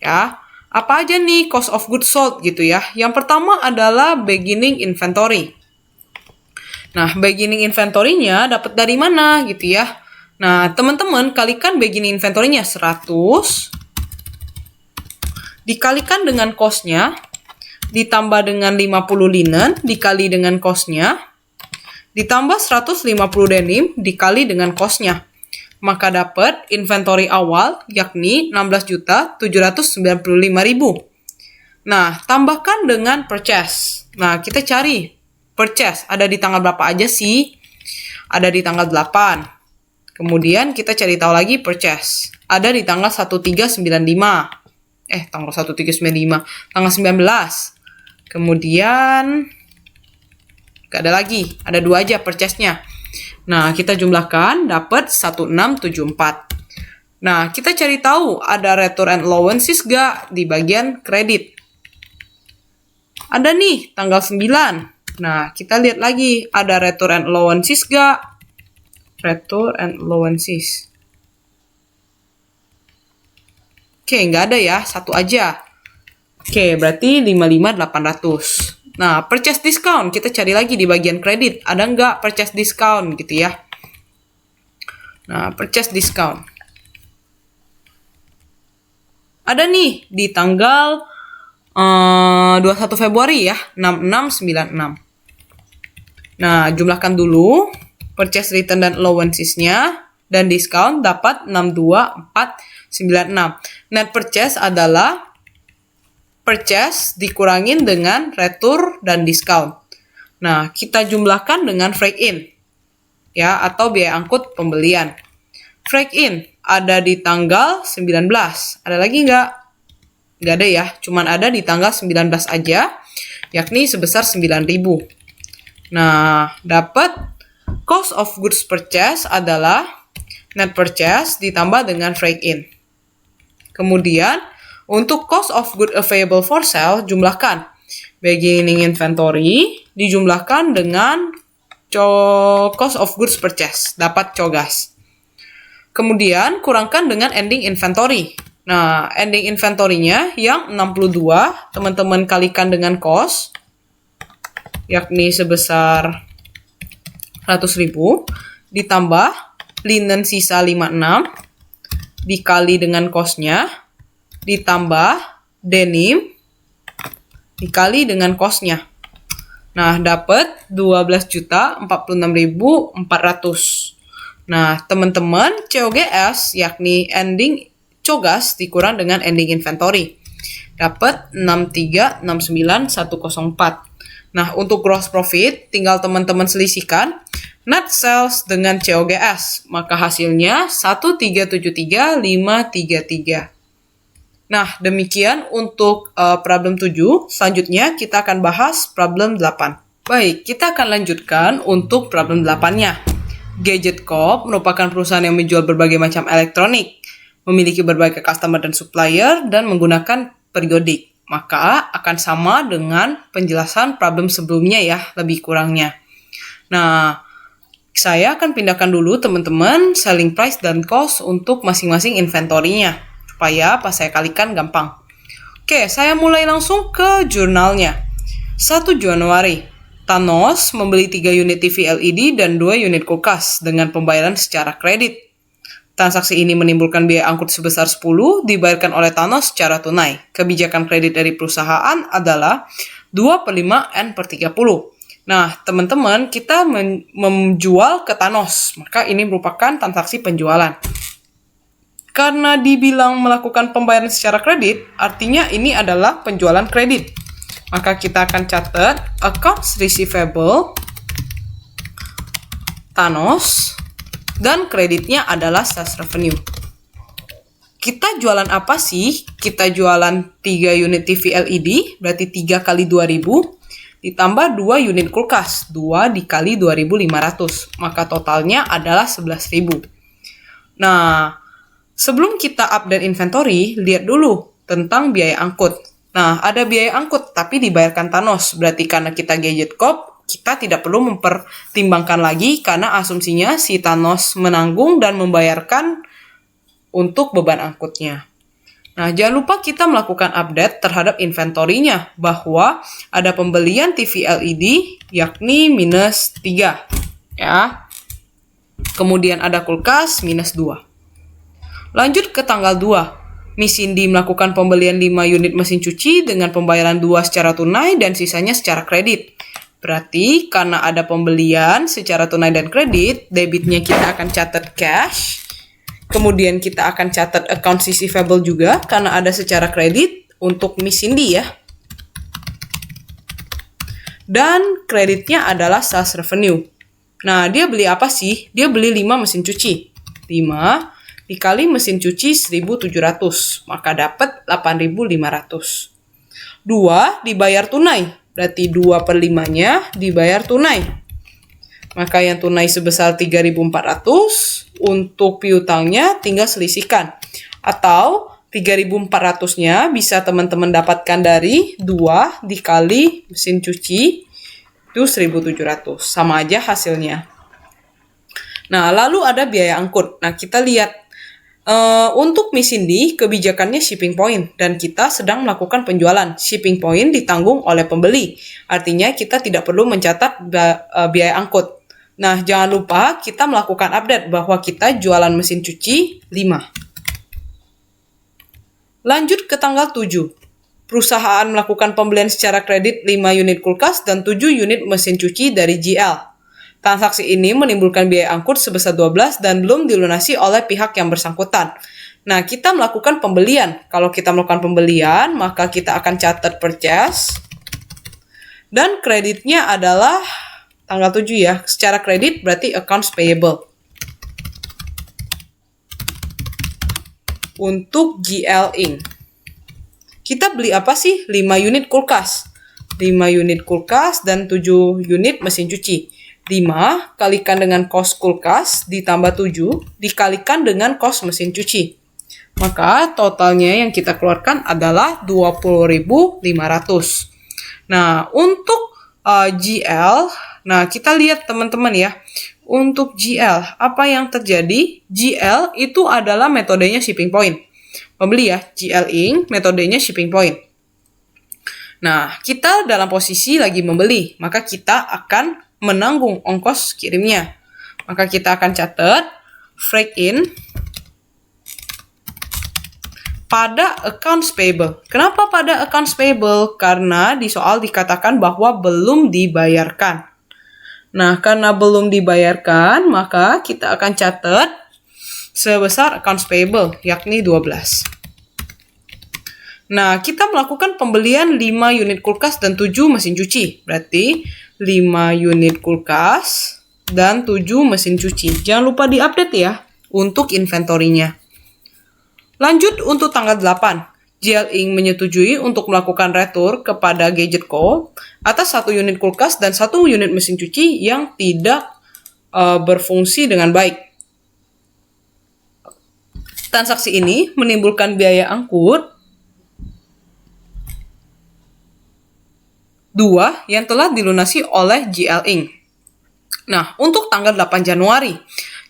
Ya, apa aja nih cost of goods sold gitu ya. Yang pertama adalah beginning inventory. Nah, beginning inventory-nya dapat dari mana gitu ya. Nah, teman-teman kalikan beginning inventory-nya 100 dikalikan dengan cost-nya ditambah dengan 50 linen dikali dengan cost-nya ditambah 150 denim dikali dengan cost-nya. Maka dapat inventory awal yakni 16.795.000. Nah, tambahkan dengan purchase. Nah, kita cari purchase ada di tanggal berapa aja sih? Ada di tanggal 8. Kemudian kita cari tahu lagi purchase. Ada di tanggal 1395. Tanggal 1395. Tanggal 19. Kemudian gak ada lagi. Ada 2 aja purchase-nya. Nah, kita jumlahkan dapat 1674. Nah, kita cari tahu ada return and allowances gak di bagian kredit. Ada nih, tanggal 9. Nah, kita lihat lagi ada return and allowances gak? Return and allowances. Oke, nggak ada ya, 1 aja. Oke, berarti 55.800. Nah, purchase discount, kita cari lagi di bagian kredit. Ada nggak purchase discount gitu ya. Nah, purchase discount. Ada nih di tanggal 21 Februari ya, 6696. Nah, jumlahkan dulu purchase return dan allowances-nya dan discount dapat 62496. Net purchase adalah purchase dikurangin dengan retur dan diskon. Nah, kita jumlahkan dengan freight in, ya, atau biaya angkut pembelian. Freight in ada di tanggal 19. Ada lagi nggak? Nggak ada ya, cuman ada di tanggal 19 aja, yakni sebesar 9.000. Nah, dapat cost of goods purchase adalah net purchase ditambah dengan freight in. Kemudian, untuk cost of goods available for sale, jumlahkan. Beginning inventory dijumlahkan dengan cost of goods purchase, dapat COGAS. Kemudian, kurangkan dengan ending inventory. Nah, ending inventory-nya yang 62, teman-teman kalikan dengan cost, yakni sebesar 100.000, ditambah linen sisa 56, dikali dengan cost-nya, ditambah denim, dikali dengan cost-nya. Nah, dapat 12.046.400. Nah, teman-teman, COGS, yakni ending COGAS dikurang dengan ending inventory. Dapat 6369.104. Nah, untuk gross profit, tinggal teman-teman selisihkan net sales dengan COGS, maka hasilnya 1373533. Nah, demikian untuk problem 7. Selanjutnya kita akan bahas problem 8. Baik, kita akan lanjutkan untuk problem 8-nya. Gadget Corp merupakan perusahaan yang menjual berbagai macam elektronik, memiliki berbagai customer dan supplier, dan menggunakan periodik. Maka akan sama dengan penjelasan problem sebelumnya ya, lebih kurangnya. Nah, saya akan pindahkan dulu teman-teman selling price dan cost untuk masing-masing inventory-nya, supaya pas saya kalikan gampang. Oke, saya mulai langsung ke jurnalnya. 1 Januari, Thanos membeli 3 unit TV LED dan 2 unit kulkas dengan pembayaran secara kredit. Transaksi ini menimbulkan biaya angkut sebesar 10 dibayarkan oleh Thanos secara tunai. Kebijakan kredit dari perusahaan adalah 2/5 N/30. Nah, teman-teman, kita menjual ke Thanos, maka ini merupakan transaksi penjualan. Karena dibilang melakukan pembayaran secara kredit, artinya ini adalah penjualan kredit. Maka kita akan catat accounts receivable Thanos dan kreditnya adalah sales revenue. Kita jualan apa sih? Kita jualan 3 unit TV LED, berarti 3 kali 2.000, ditambah 2 unit kulkas, 2 dikali 2.500, maka totalnya adalah 11.000. Nah, sebelum kita update inventory, lihat dulu tentang biaya angkut. Nah, ada biaya angkut, tapi dibayarkan Thanos, berarti karena kita Gadget Corp, kita tidak perlu mempertimbangkan lagi karena asumsinya si Thanos menanggung dan membayarkan untuk beban angkutnya. Nah, jangan lupa kita melakukan update terhadap inventory-nya bahwa ada pembelian TV LED yakni -3 ya. Kemudian ada kulkas -2. Lanjut ke tanggal 2. Miss Cindy melakukan pembelian 5 unit mesin cuci dengan pembayaran 2 secara tunai dan sisanya secara kredit. Berarti karena ada pembelian secara tunai dan kredit, debitnya kita akan catat cash. Kemudian kita akan catat account receivable juga karena ada secara kredit untuk Miss Cindy ya. Dan kreditnya adalah sales revenue. Nah, dia beli apa sih? Dia beli 5 mesin cuci. 5 dikali mesin cuci 1.700, maka dapat 8.500. 2 dibayar tunai, berarti 2/5-nya dibayar tunai. Maka yang tunai sebesar 3.400, untuk piutangnya tinggal selisihkan. Atau 3.400-nya bisa teman-teman dapatkan dari 2 dikali mesin cuci, itu 1.700. Sama aja hasilnya. Nah, lalu ada biaya angkut. Nah, kita lihat. Untuk Miss Cindy, kebijakannya shipping point. Dan kita sedang melakukan penjualan. Shipping point ditanggung oleh pembeli. Artinya kita tidak perlu mencatat biaya angkut. Nah, jangan lupa kita melakukan update bahwa kita jualan mesin cuci 5. Lanjut ke tanggal 7. Perusahaan melakukan pembelian secara kredit 5 unit kulkas dan 7 unit mesin cuci dari GL. Transaksi ini menimbulkan biaya angkut sebesar 12 dan belum dilunasi oleh pihak yang bersangkutan. Nah, kita melakukan pembelian. Kalau kita melakukan pembelian, maka kita akan catat purchase. Dan kreditnya adalah tanggal 7 ya. Secara kredit berarti accounts payable. Untuk GL Inc. Kita beli apa sih? 5 unit kulkas. 5 unit kulkas dan 7 unit mesin cuci. 5 kalikan dengan kos kulkas ditambah 7 dikalikan dengan kos mesin cuci. Maka totalnya yang kita keluarkan adalah 20.500. Nah, untuk GL, nah kita lihat teman-teman ya. Untuk GL, apa yang terjadi? GL itu adalah metodenya shipping point. Pembeli ya, GL Inc. metodenya shipping point. Nah, kita dalam posisi lagi membeli, maka kita akan menanggung ongkos kirimnya. Maka kita akan catat freight in pada accounts payable. Kenapa pada accounts payable? Karena di soal dikatakan bahwa belum dibayarkan. Nah, karena belum dibayarkan, maka kita akan catat sebesar accounts payable, yakni 12. Nah, kita melakukan pembelian 5 unit kulkas dan 7 mesin cuci. Berarti 5 unit kulkas dan 7 mesin cuci. Jangan lupa diupdate ya untuk inventorinya. Lanjut untuk tanggal 8. GL Inc. menyetujui untuk melakukan retur kepada Gadget Co. atas 1 unit kulkas dan 1 unit mesin cuci yang tidak berfungsi dengan baik. Transaksi ini menimbulkan biaya angkut 2 yang telah dilunasi oleh GL Inc. Nah, untuk tanggal 8 Januari,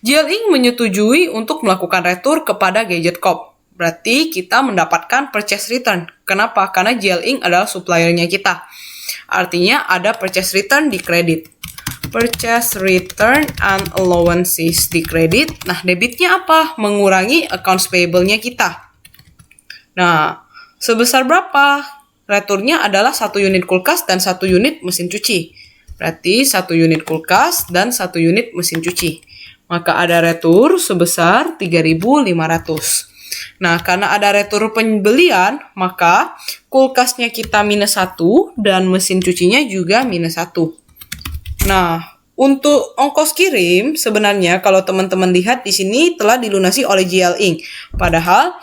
GL Inc. menyetujui untuk melakukan retur kepada Gadget Co. Berarti kita mendapatkan purchase return. Kenapa? Karena GL Inc. adalah suppliernya kita. Artinya ada purchase return di kredit. Purchase return and allowances di kredit. Nah, debitnya apa? Mengurangi accounts payable-nya kita. Nah, sebesar berapa? Returnya adalah 1 unit kulkas dan 1 unit mesin cuci. Berarti 1 unit kulkas dan 1 unit mesin cuci. Maka ada retur sebesar 3.500. Nah, karena ada retur pembelian, maka kulkasnya kita minus 1 dan mesin cucinya juga minus 1. Nah, untuk ongkos kirim sebenarnya kalau teman-teman lihat di sini telah dilunasi oleh GL Inc. Padahal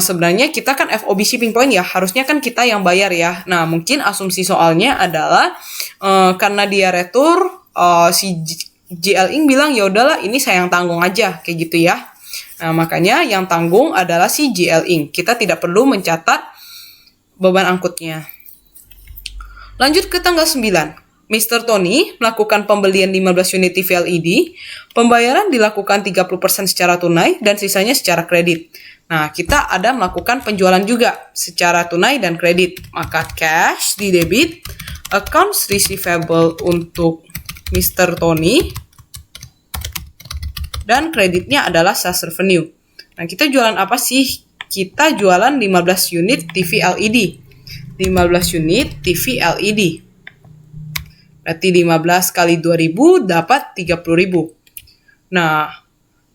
sebenarnya kita kan FOB shipping point ya, harusnya kan kita yang bayar ya. Nah, mungkin asumsi soalnya adalah karena dia retur si GL Inc. bilang ya udahlah ini saya yang tanggung aja kayak gitu ya. Nah, makanya yang tanggung adalah si GL Inc. Kita tidak perlu mencatat beban angkutnya. Lanjut ke tanggal 9. Mr. Tony melakukan pembelian 15 unit TV LED. Pembayaran dilakukan 30% secara tunai dan sisanya secara kredit. Nah, kita ada melakukan penjualan juga secara tunai dan kredit. Maka cash di debit, accounts receivable untuk Mr. Tony, dan kreditnya adalah sales revenue. Nah, kita jualan apa sih? Kita jualan 15 unit TV LED. 15 unit TV LED. Berarti 15 kali 2.000 dapat 30.000. Nah,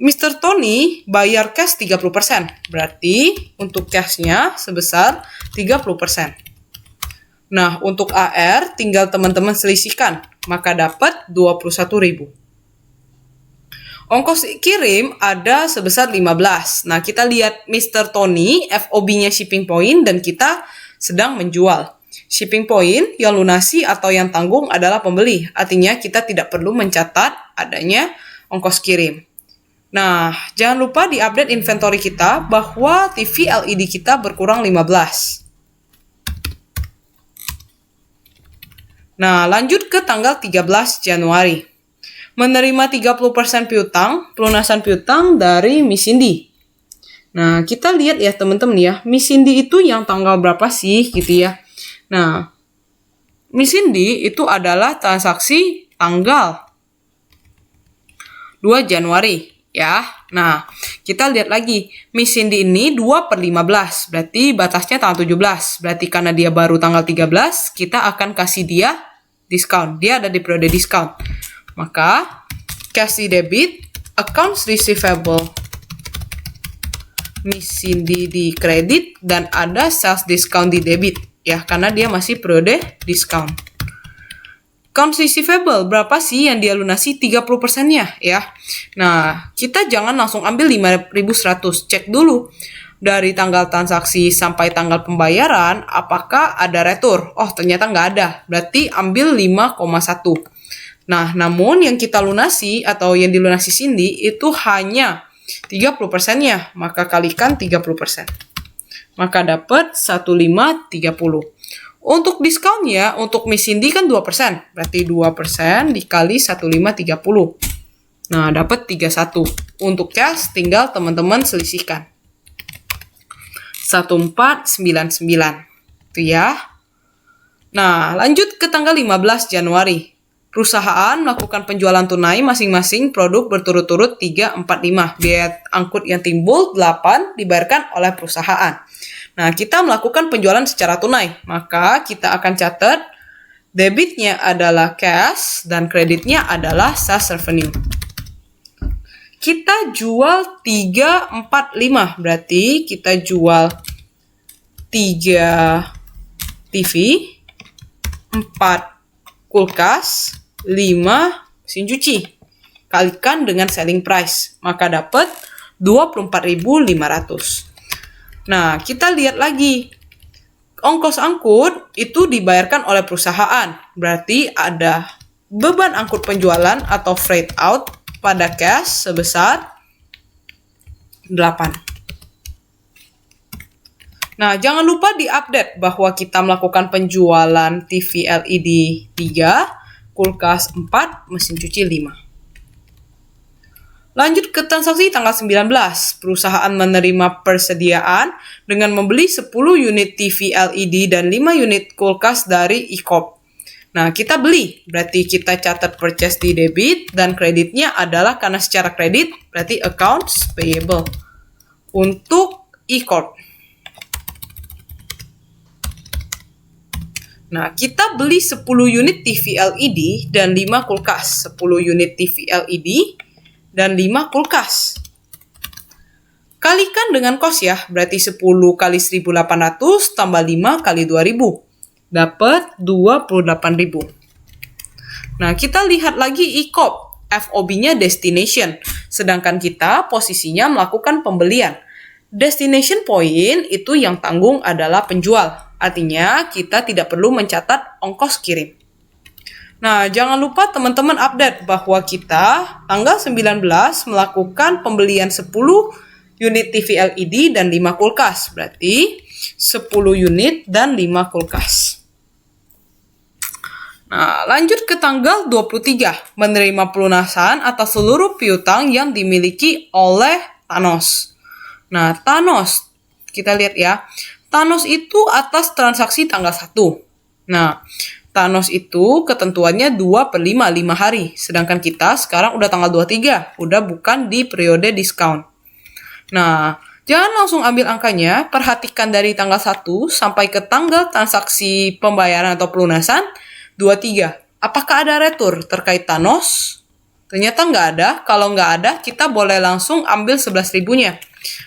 Mr. Tony bayar cash 30%. Berarti untuk cashnya sebesar 30%. Nah, untuk AR tinggal teman-teman selisihkan. Maka dapat 21.000. Ongkos kirim ada sebesar 15. Nah, kita lihat Mr. Tony, FOB-nya shipping point, dan kita sedang menjual. Shipping point yang lunasi atau yang tanggung adalah pembeli. Artinya kita tidak perlu mencatat adanya ongkos kirim. Nah, jangan lupa diupdate inventory kita bahwa TV LED kita berkurang 15. Nah, lanjut ke tanggal 13 Januari. Menerima 30% piutang, pelunasan piutang dari Miss Cindy. Nah, kita lihat ya teman-teman ya, Miss Cindy itu yang tanggal berapa sih gitu ya. Nah, Miss Cindy itu adalah transaksi tanggal 2 Januari ya. Nah, kita lihat lagi, Miss Cindy ini 2/15, berarti batasnya tanggal 17. Berarti karena dia baru tanggal 13, kita akan kasih dia diskon. Dia ada di periode diskon. Maka cash di debit, accounts receivable Miss Cindy di kredit dan ada sales discount di debit ya, karena dia masih periode diskon. Accounts receivable, berapa sih yang dia lunasi? 30%-nya ya. Nah, kita jangan langsung ambil 5.100. Cek dulu dari tanggal transaksi sampai tanggal pembayaran, apakah ada retur? Oh, ternyata nggak ada. Berarti ambil 5,1. Nah, namun yang kita lunasi atau yang dilunasi Cindy itu hanya 30%-nya. Maka kalikan 30%. Maka dapat 1.530. Untuk diskonnya, untuk Miss Cindy kan 2%. Berarti 2% dikali 1.530. Nah, dapat 31. Untuk cash, tinggal teman-teman selisihkan. 1499. Itu ya. Nah, lanjut ke tanggal 15 Januari. Perusahaan melakukan penjualan tunai masing-masing produk berturut-turut 3, 4, 5. Biaya angkut yang timbul 8 dibayarkan oleh perusahaan. Nah, kita melakukan penjualan secara tunai. Maka kita akan catat debitnya adalah cash dan kreditnya adalah sales revenue. Kita jual 3, 4, 5. Berarti kita jual 3 TV, 4 kulkas, 5 mesin cuci. Kalikan dengan selling price. Maka dapat 24.500. Nah, kita lihat lagi. Ongkos angkut itu dibayarkan oleh perusahaan. Berarti ada beban angkut penjualan atau freight out pada cash sebesar 8. Nah, jangan lupa diupdate bahwa kita melakukan penjualan TV LED 3, kulkas 4, mesin cuci 5. Lanjut ke transaksi tanggal 19. Perusahaan menerima persediaan dengan membeli 10 unit TV LED dan 5 unit kulkas dari e-corp. Nah, kita beli. Berarti kita catat purchase di debit dan kreditnya adalah karena secara kredit, berarti accounts payable. Untuk e-corp. Nah, kita beli 10 unit TV LED dan 5 kulkas. 10 unit TV LED dan 5 kulkas. Kalikan dengan kos ya, berarti 10 kali 1.800 tambah 5 kali 2.000. Dapat 28.000. Nah, kita lihat lagi e-corp. FOB-nya destination. Sedangkan kita posisinya melakukan pembelian. Destination point itu yang tanggung adalah penjual. Artinya, kita tidak perlu mencatat ongkos kirim. Nah, jangan lupa teman-teman update bahwa kita tanggal 19 melakukan pembelian 10 unit TV LED dan 5 kulkas. Berarti 10 unit dan 5 kulkas. Nah, lanjut ke tanggal 23. Menerima pelunasan atas seluruh piutang yang dimiliki oleh Thanos. Nah, Thanos, kita lihat ya. Thanos itu atas transaksi tanggal 1. Nah, Thanos itu ketentuannya 2/5, 5 hari. Sedangkan kita sekarang udah tanggal 23. Udah bukan di periode diskon. Nah, jangan langsung ambil angkanya. Perhatikan dari tanggal 1 sampai ke tanggal transaksi pembayaran atau pelunasan 23. Apakah ada retur terkait Thanos? Ternyata nggak ada. Kalau nggak ada, kita boleh langsung ambil 11.000-nya.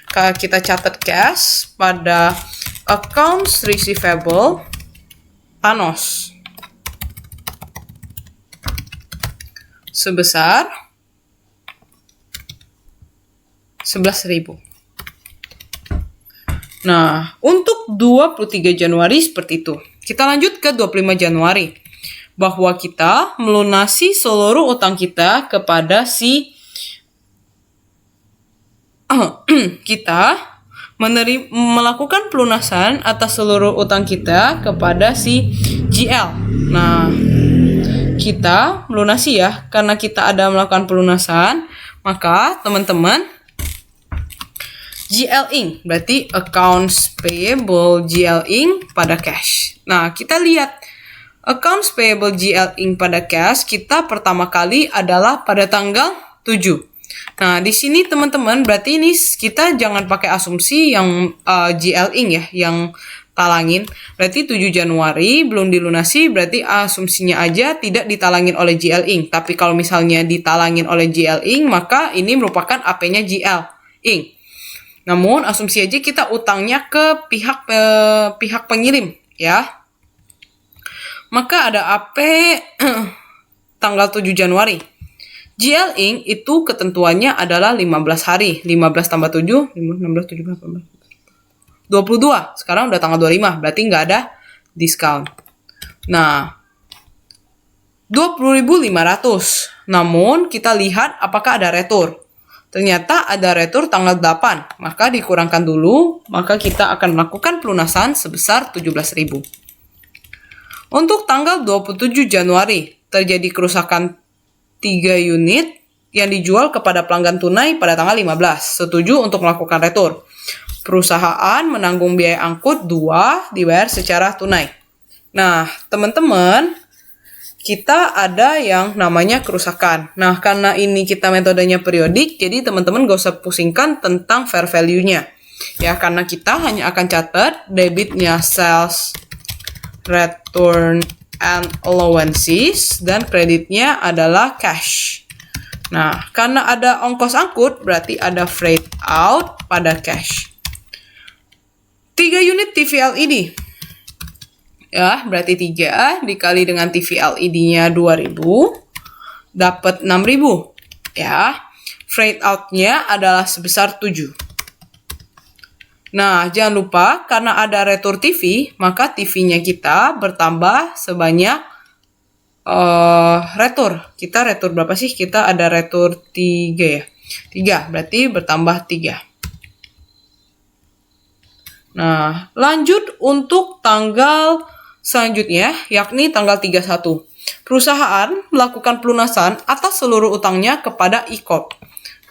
Kita catat cash pada accounts receivable Thanos. Sebesar 11.000. Nah, untuk 23 Januari seperti itu. Kita lanjut ke 25 Januari. Bahwa kita melunasi seluruh utang kita kepada si kita melakukan pelunasan atas seluruh utang kita kepada si GL. Nah, kita melunasi ya, karena kita ada melakukan pelunasan, maka teman-teman GL Inc. berarti accounts payable GL Inc. pada cash. Nah, kita lihat accounts payable GL Inc. pada cash kita pertama kali adalah pada tanggal 7. Nah, di sini teman-teman berarti ini kita jangan pakai asumsi yang GL Inc. ya, yang talangin. Berarti 7 Januari belum dilunasi, berarti asumsinya aja tidak ditalangin oleh GL Inc. Tapi kalau misalnya ditalangin oleh GL Inc., maka ini merupakan AP-nya GL Inc. Namun asumsi aja kita utangnya ke pihak pengirim ya. Maka ada AP tanggal 7 Januari. GL Inc. itu ketentuannya adalah 15 hari. 15 tambah 7, 16, 17, 18, 22. Sekarang udah tanggal 25, berarti nggak ada diskon. Nah, 20.500. Namun, kita lihat apakah ada retur. Ternyata ada retur tanggal 8, maka dikurangkan dulu, maka kita akan melakukan pelunasan sebesar 17.000. Untuk tanggal 27 Januari, terjadi kerusakan 3 unit yang dijual kepada pelanggan tunai pada tanggal 15. Setuju untuk melakukan retur. Perusahaan menanggung biaya angkut 2 dibayar secara tunai. Nah, teman-teman, kita ada yang namanya kerusakan. Nah, karena ini kita metodenya periodik, jadi teman-teman gak usah pusingkan tentang fair value-nya. Ya, karena kita hanya akan catat debitnya sales, return, and allowances, dan kreditnya adalah cash. Nah, karena ada ongkos angkut, berarti ada freight out pada cash. 3 unit TV LED. Ya, berarti 3 dikali dengan TV LED-nya 2.000, dapat 6.000. Ya, freight out-nya adalah sebesar 7. Nah, jangan lupa, karena ada retur TV, maka TV-nya kita bertambah sebanyak retur. Kita retur berapa sih? Kita ada retur 3 ya. 3, berarti bertambah 3. Nah, lanjut untuk tanggal selanjutnya, yakni tanggal 31. Perusahaan melakukan pelunasan atas seluruh utangnya kepada e-corp.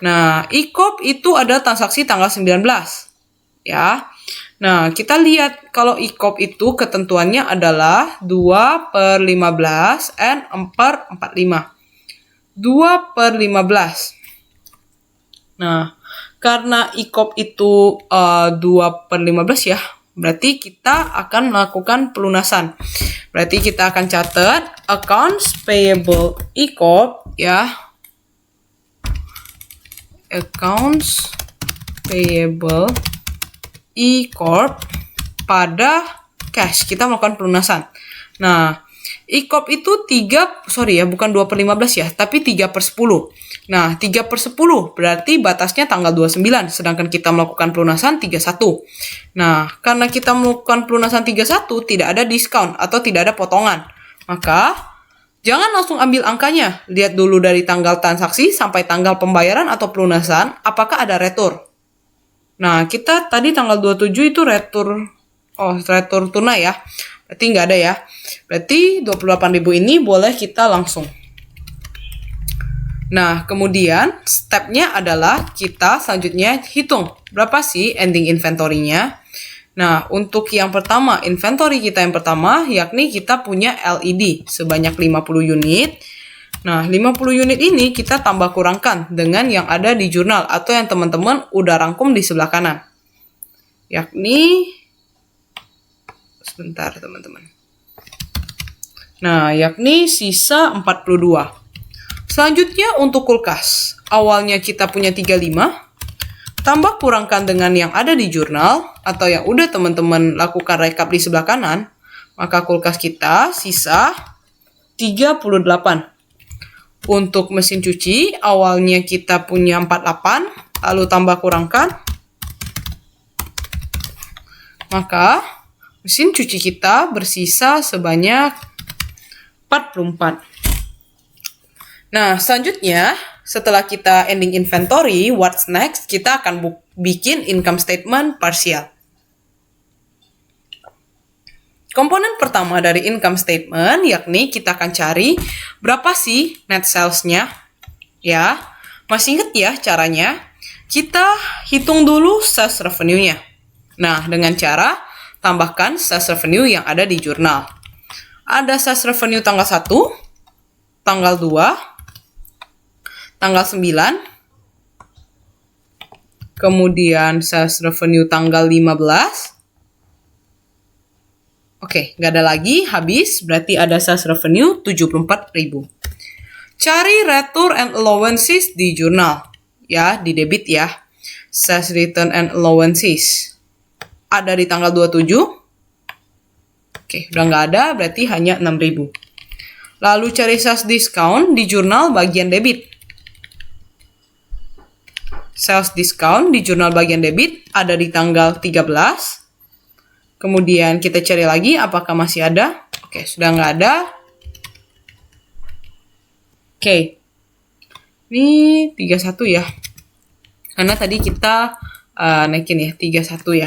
Nah, e-corp itu ada transaksi tanggal 19. Ya, nah kita lihat kalau e-corp itu ketentuannya adalah 2/15 and 4/45. 2/15. Nah, karena e-corp itu 2/15 ya, berarti kita akan melakukan pelunasan. Berarti kita akan catat accounts payable e-corp ya. Accounts payable e-corp pada cash. Kita melakukan pelunasan. Nah, e-corp itu bukan 2/15 ya, tapi 3/10. Nah, 3/10 berarti batasnya tanggal 29, sedangkan kita melakukan pelunasan 31. Nah, karena kita melakukan pelunasan 31, tidak ada diskon atau tidak ada potongan. Maka, jangan langsung ambil angkanya. Lihat dulu dari tanggal transaksi sampai tanggal pembayaran atau pelunasan, apakah ada retur. Nah, kita tadi tanggal 27 itu retur tunai ya. Berarti nggak ada ya. Berarti 28.000 ini boleh kita langsung. Nah, kemudian stepnya adalah kita selanjutnya hitung berapa sih ending inventory-nya. Nah, untuk yang pertama, inventory kita yang pertama, yakni kita punya LED sebanyak 50 unit. Nah, 50 unit ini kita tambah kurangkan dengan yang ada di jurnal atau yang teman-teman udah rangkum di sebelah kanan. Yakni, sebentar teman-teman. Nah, yakni sisa 42. Selanjutnya untuk kulkas. Awalnya kita punya 35. Tambah kurangkan dengan yang ada di jurnal atau yang udah teman-teman lakukan rekap di sebelah kanan. Maka kulkas kita sisa 38. Untuk mesin cuci, awalnya kita punya 48, lalu tambah kurangkan. Maka, mesin cuci kita bersisa sebanyak 44. Nah, selanjutnya, setelah kita ending inventory, what's next? Kita akan bikin income statement partial. Komponen pertama dari income statement, yakni kita akan cari berapa sih net sales-nya. Ya, masih ingat ya caranya? Kita hitung dulu sales revenue-nya. Nah, dengan cara tambahkan sales revenue yang ada di jurnal. Ada sales revenue tanggal 1, tanggal 2, tanggal 9, kemudian sales revenue tanggal 15, oke, nggak ada lagi, habis, berarti ada sales revenue 74.000. Cari retur and allowances di jurnal, ya, di debit ya. Sales return and allowances. Ada di tanggal 27. Oke, udah nggak ada, berarti hanya 6.000. Lalu cari sales discount di jurnal bagian debit. Sales discount di jurnal bagian debit ada di tanggal 13. Kemudian kita cari lagi apakah masih ada. Oke, sudah nggak ada. Oke, ini 31 ya. Karena tadi kita naikin ya, 31 ya.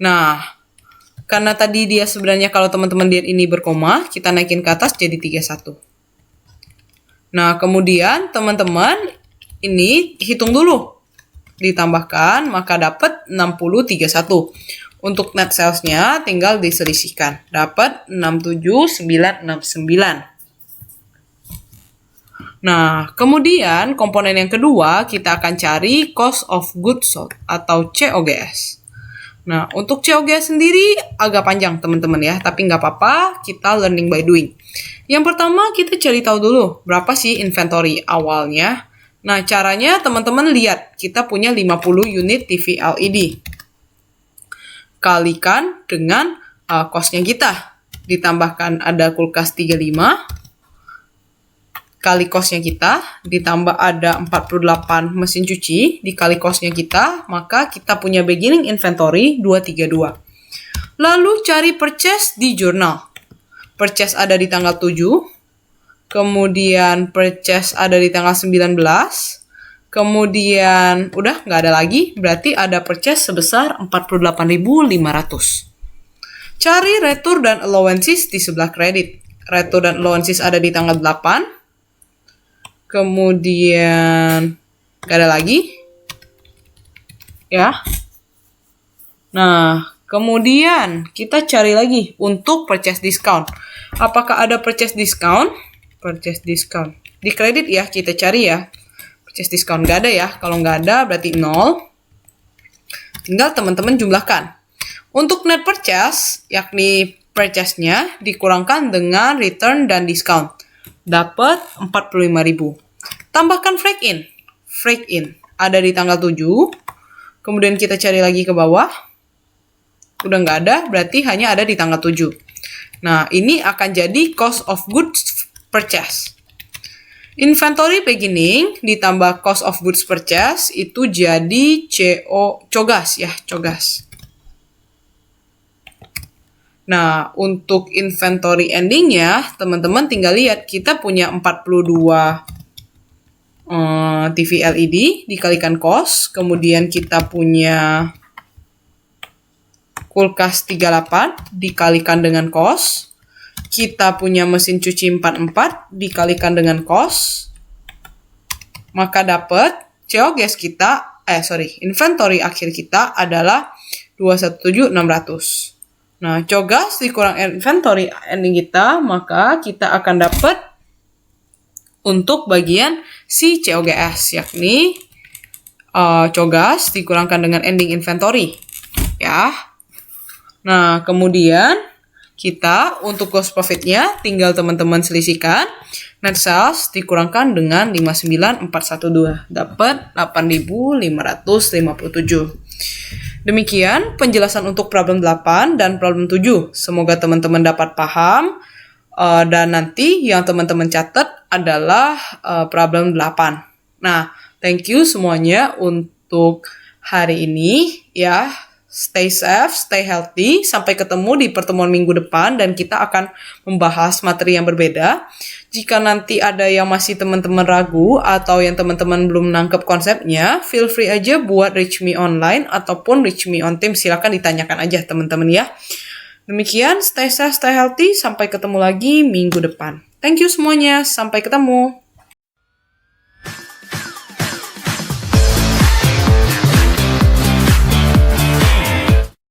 Nah, karena tadi dia sebenarnya kalau teman-teman lihat ini berkoma, kita naikin ke atas jadi 31. Nah, kemudian teman-teman ini hitung dulu. Ditambahkan, maka dapat 6031. Untuk net sales-nya tinggal diselisihkan. Dapat 67969. Nah, kemudian komponen yang kedua kita akan cari cost of goods sold atau COGS. Nah, untuk COGS sendiri agak panjang teman-teman ya, tapi nggak apa-apa, kita learning by doing. Yang pertama kita cari tahu dulu berapa sih inventory awalnya. Nah, caranya teman-teman lihat, kita punya 50 unit TV LED. Kalikan dengan cost-nya kita. Ditambahkan ada kulkas 35. Kali cost-nya kita, ditambah ada 48 mesin cuci, dikali cost-nya kita, maka kita punya beginning inventory 232. Lalu cari purchase di jurnal. Purchase ada di tanggal 7, kemudian purchase ada di tanggal 19, kemudian udah nggak ada lagi, berarti ada purchase sebesar 48.500. Cari return dan allowances di sebelah kredit. Return dan allowances ada di tanggal 8, kemudian nggak ada lagi. Ya. Nah, kemudian kita cari lagi untuk purchase discount. Apakah ada purchase discount? Purchase discount. Di kredit ya, kita cari ya. Purchase discount nggak ada ya. Kalau nggak ada berarti 0. Tinggal teman-teman jumlahkan. Untuk net purchase, yakni purchase-nya dikurangkan dengan return dan discount. Dapat 45.000. Tambahkan freight in. Freight in ada di tanggal 7. Kemudian kita cari lagi ke bawah. Udah nggak ada, berarti hanya ada di tanggal 7. Nah, ini akan jadi cost of goods purchase. Inventory beginning ditambah cost of goods purchase itu jadi COGS ya, COGS. Nah, untuk inventory endingnya, teman-teman tinggal lihat kita punya 42 TV LED dikalikan cost, kemudian kita punya kulkas 38 dikalikan dengan cost. Kita punya mesin cuci 44 dikalikan dengan cost. Maka dapat COGS kita, inventory akhir kita adalah 217.600. Nah, COGS dikurang inventory ending kita, maka kita akan dapat untuk bagian si COGS, yakni COGS dikurangkan dengan ending inventory. Ya. Nah, kemudian kita untuk gross profit-nya tinggal teman-teman selisihkan. Net sales dikurangkan dengan 59.412. Dapat 8.557. Demikian penjelasan untuk problem 8 dan problem 7. Semoga teman-teman dapat paham. Dan nanti yang teman-teman catat adalah problem 8. Nah, thank you semuanya untuk hari ini ya. Stay safe, stay healthy. Sampai ketemu di pertemuan minggu depan dan kita akan membahas materi yang berbeda. Jika nanti ada yang masih teman-teman ragu atau yang teman-teman belum nangkep konsepnya, feel free aja buat reach me online ataupun reach me on Teams. Silakan ditanyakan aja teman-teman ya. Demikian, stay safe, stay healthy. Sampai ketemu lagi minggu depan. Thank you semuanya. Sampai ketemu.